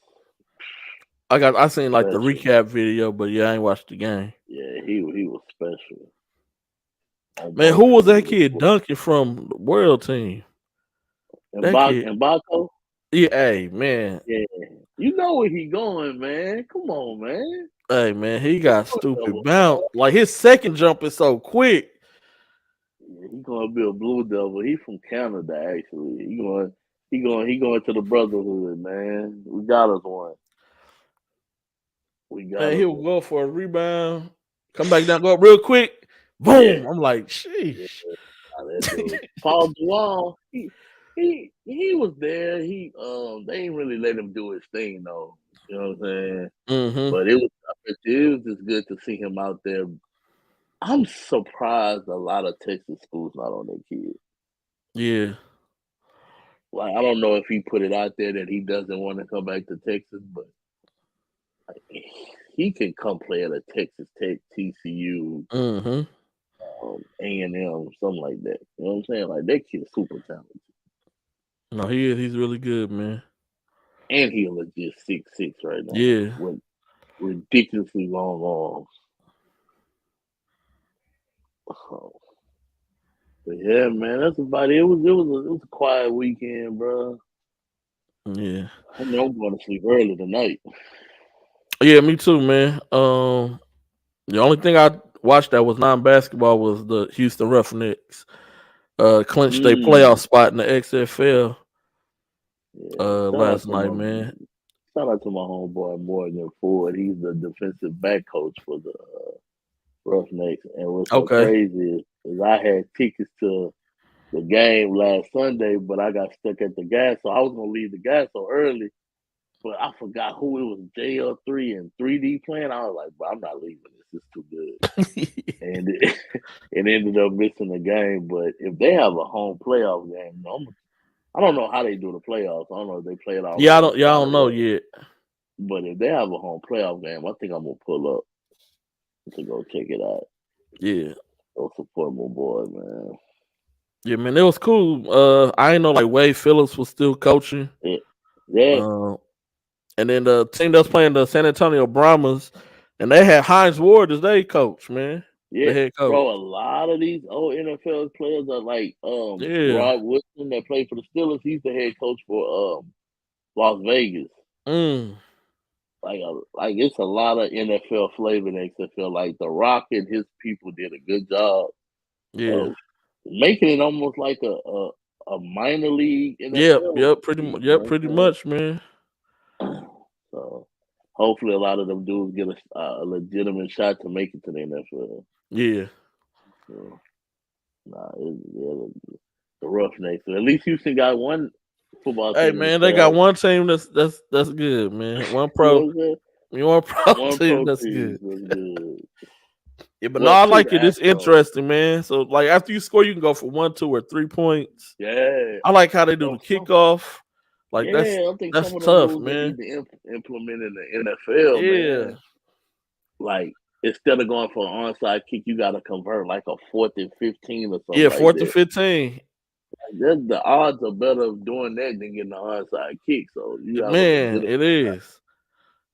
I seen like the special. recap video, but yeah, I ain't watched the game. Yeah, he was special on Man, both who was ends that of the kid floor. dunking from the world team? And That kid. Baco, Yeah, hey man. yeah, you know where he going, man. Come on, man. Hey man, he got stupid Devil, bounce. Like his second jump is so quick. yeah, he gonna be a Blue Devil. He from Canada, actually. He going to the Brotherhood, man. We got us one. We got Man, us he'll one. go for a rebound, come back down, go up real quick. Yeah, Boom. I'm like, yeah. sheesh. That dude. Paul Duval, he was there. They didn't really let him do his thing though. You know what I'm saying? Mm-hmm. But it was just good to see him out there. I'm surprised a lot of Texas schools not on their kids. Yeah. Like I don't know if he put it out there that he doesn't want to come back to Texas, but like, he can come play at a Texas Tech, TCU, Mm-hmm. A&M, something like that. You know what I'm saying? Like that kid's super talented, No, he is. He's really good, man. and he's legit 6'6" right now Yeah. with ridiculously long arms. So, but yeah, man, that's about it. It was a quiet weekend, bro. Yeah. I know I'm going to sleep early tonight. Yeah, me too, man. The only thing I watched that was non-basketball was the Houston Roughnecks clinched their playoff Mm, spot in the XFL yeah, last night, man. shout out to my homeboy Morgan Ford. He's the defensive back coach for the Roughnecks. And what's so Okay. crazy is I had tickets to the game last Sunday, but I got stuck at the gas, so I was gonna leave the gas so early. But I forgot who it was, JL3 and 3D playing. I was like, bro, I'm not leaving this. It's too good. And it ended up missing the game. But if they have a home playoff game, I don't know how they do the playoffs. I don't know if they play it all Yeah, I on one don't. Yeah, I don't know Saturday. yet. But if they have a home playoff game, I think I'm gonna pull up to go check it out. Yeah. Go support my boy, man. Yeah, man, it was cool. I didn't know like Wade Phillips was still coaching. Yeah. And then the team that's playing the San Antonio Brahmas, and they had Hines Ward as their coach, man. Yeah, The head coach. bro. A lot of these old NFL players are like Yeah. Rod Woodson that played for the Steelers. He's the head coach for Las Vegas. Like it's a lot of NFL flavor in XFL. Like The Rock and his people did a good job. Yeah. Of making it almost like a minor league NFL. Yep, pretty much, man. So hopefully a lot of them dudes get a legitimate shot to make it to the NFL. Yeah. So, the Roughnecks. So at least Houston got one football team. Hey man, they got one team that's good, man. One pro team that's good. Yeah, but no, I like it. It's interesting, man. So like after you score, you can go for 1, 2, or 3 points. Yeah. I like how they do the kickoff. Like I think that's some of tough, those man. Need to implement in the NFL, man. Like instead of going for an onside kick, you got to convert like a 4th and 15 or something. Yeah, 4th and 15. The odds are better of doing that than getting an onside kick. So you have it is.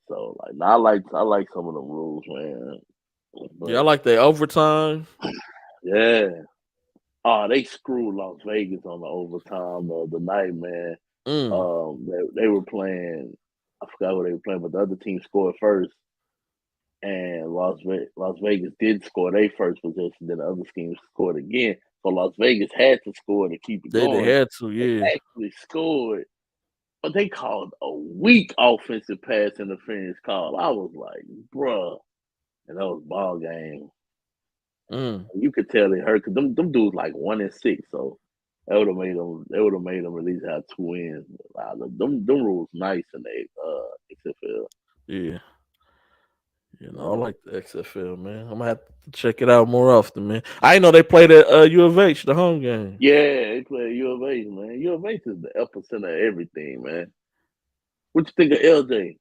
So like, I like some of them rules, man. But, I like the overtime. Yeah. Oh, they screwed Las Vegas on the overtime the other night, man. They were playing. I forgot what they were playing, but the other team scored first, and Las Vegas did score their first possession. Then the other team scored again, so Las Vegas had to score to keep it going. They had to, yeah. They actually scored, but they called a weak offensive pass interference call. I was like, bruh, and that was ball game. You could tell they hurt because them dudes like 1 and 6, so that would have made them. They would have made them at least have 2 wins. Them rules nice in the XFL. Yeah, I like the XFL, man. I'm gonna have to check it out more often, man. I didn't know they played at U of H, the home game. Yeah, they play at U of H, man. U of H is the epicenter of everything, man. What you think of LJ?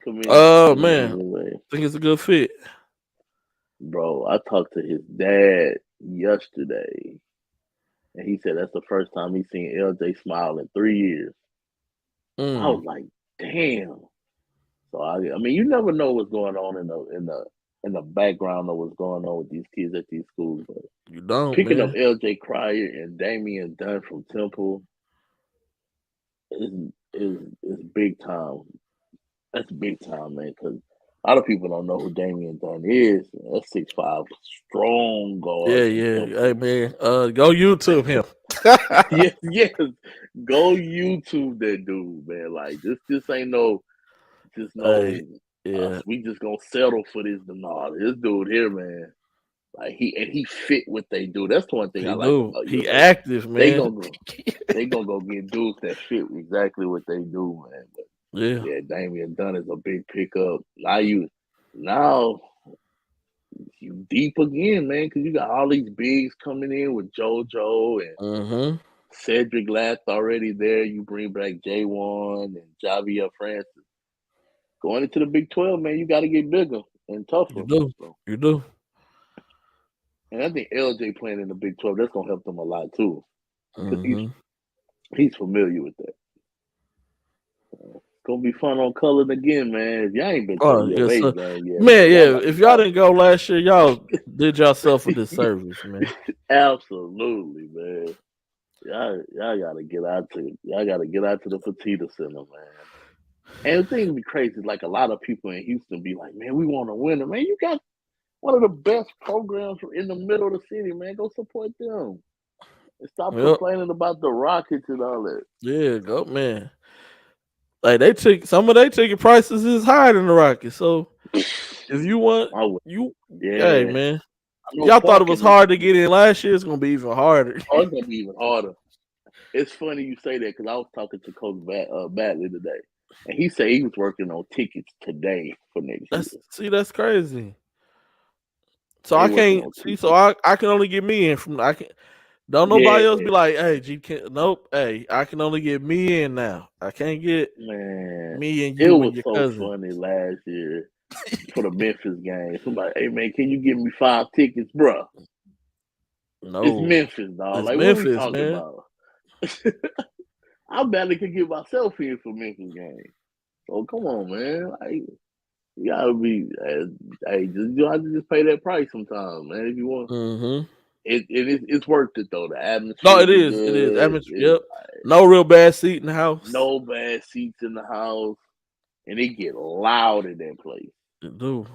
Man, I think it's a good fit. Bro, I talked to his dad yesterday, and he said that's the first time he's seen LJ smile in 3 years. I was like, damn. So I mean, you never know what's going on in the background of what's going on with these kids at these schools. But you don't. Picking up LJ Cryer and Damian Dunn from Temple is big time. That's big time, man. Because a lot of people don't know who Damian Dunn is. That's 6'5", strong guard. Yeah. Hey man, go YouTube him. yes. Go YouTube that dude, man. Like this ain't no. We just gonna settle for this. This dude here, man. Like he fit what they do. That's one thing I like about he active, man. They gonna go get dudes that fit exactly what they do, man. But yeah, Damian Dunn is a big pickup. Now you deep again, man, because you got all these bigs coming in with JoJo and Cedric Last already there. You bring back J1 and Javier Francis. Going into the Big 12, man, you got to get bigger and tougher. You do. And I think LJ playing in the Big 12, that's going to help them a lot, too. Because he's familiar with that. It's going to be fun on Colored again, man. If y'all ain't been to the game yet. Man, if y'all didn't go last year, y'all did yourself a disservice, man. Absolutely, man. Y'all got to get out to the Fertitta Center, man. And the thing be crazy, like a lot of people in Houston be like, man, we want to win it. Man, you got one of the best programs in the middle of the city, man. Go support them. And stop complaining about the Rockets and all that. Yeah, go, man. Like some of their ticket prices is higher than the Rockets. So if you want, hey, man. Y'all thought it was hard to get in last year. It's going to be even harder. Oh, it's going to be even harder. It's funny you say that because I was talking to Coach Batley today. And he said he was working on tickets today for next year. See, that's crazy. So I can't see. So I can only get me in from. Don't nobody Yeah, else be like, hey, G, nope, hey, I can only get me in now. I can't get man. me and It you was and your so cousin. funny last year for the Memphis game. Somebody, hey man, can you give me 5 tickets, bruh? No, It's Memphis, dog. it's Like, what are we Memphis, talking man. about? I barely could get myself in for Memphis game. So come on, man. Like, you gotta be, hey, you have to just pay that price sometimes, man. If you want, Mm-hmm. it's worth it though. The No, atmosphere it be is. It is. good. Yep. No real bad seat in the house. No bad seats in the house, and it get loud in that place. It do.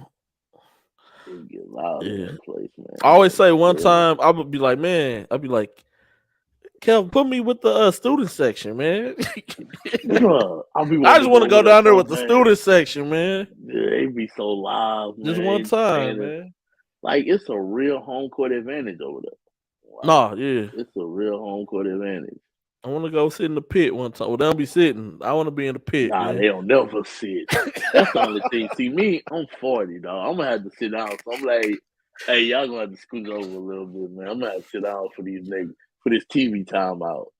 It get loud in Yeah. that place, man. I always say one Yeah. time I would be like, man, I'd be like, Kelvin, put me with the student section, man. Bruh, I be I wanting just to want go to go over there down there so with the bad. student section, man. Yeah, they be so loud, man. Just one time, man. Like, it's a real home court advantage over there. Like, Nah, yeah. it's a real home court advantage. I want to go sit in the pit one time. Well, they don't be sitting. I want to be in the pit, Nah, man. they don't never sit. That's the only thing. See, me, I'm 40, dog. I'm gonna have to sit down. So I'm like, hey, y'all gonna have to scoot over a little bit, man. I'm gonna have to sit down for these niggas, for this TV timeout.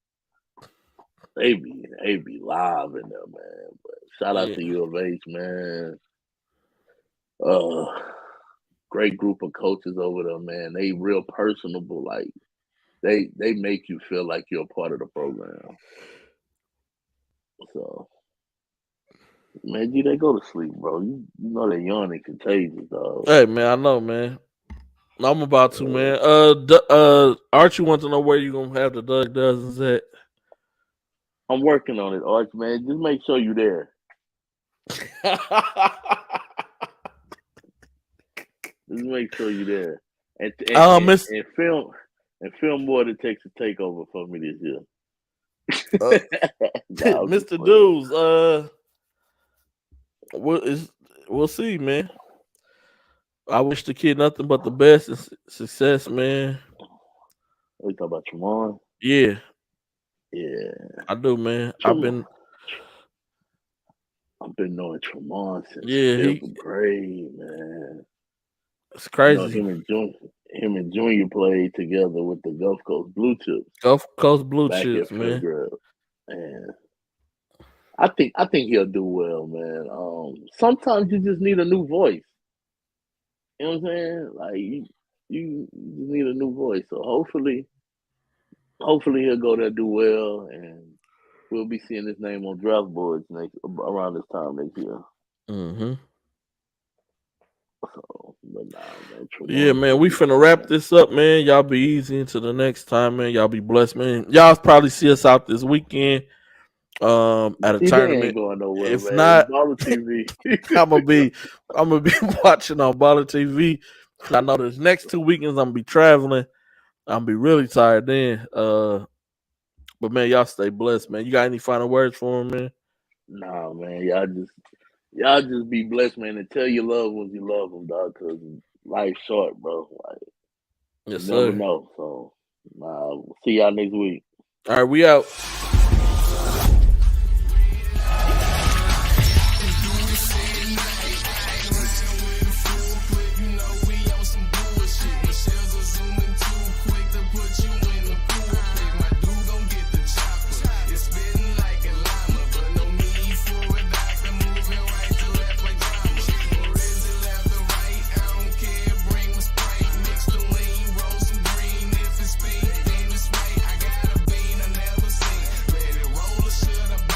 They be live in there, man. But shout out to U of H, man. Great group of coaches over there, man. They real personable. Like, they make you feel like you're a part of the program. So, man, they go to sleep, bro. You know that yawning contagious, dog. Hey, man, I know, man. I'm about to, man. Archie wants to know where you gonna have the Doug Dozens at. I'm working on it, Arch, man. Just make sure you're there. Just make sure you're there. And film more to Texas Takeover for me this year. Mr. Dudes, we'll see, man. I wish the kid nothing but the best and success, man. We talking about Tremont? Yeah. Yeah. I do, man. I've been knowing Tremont since 5th grade, man. It's crazy. You know, him and Junior played together with the Gulf Coast Blue Chips. Gulf Coast Blue back Chips, at man. And I think he'll do well, man. Sometimes you just need a new voice. You know what I'm saying? Like, you just need a new voice. So hopefully he'll go there, do well, and we'll be seeing his name on draft boards around this time next year. Mm-hmm. So, but nah, man, yeah, man, we finna wrap this up, man. Y'all be easy until the next time, man. Y'all be blessed, man. Y'all probably see us out this weekend at a tournament. Ain't going nowhere, if man. not, Baller TV. I'm gonna be watching on Baller TV. I know this next 2 weekends I'm gonna be traveling. I'm gonna be really tired then. But man, y'all stay blessed, man. You got any final words for him, man? Nah, man. Y'all just be blessed, man, and tell your loved ones you love them, dog, because life's short, bro. Like, yes, you never sir. know. So, see y'all next week. All right, we out.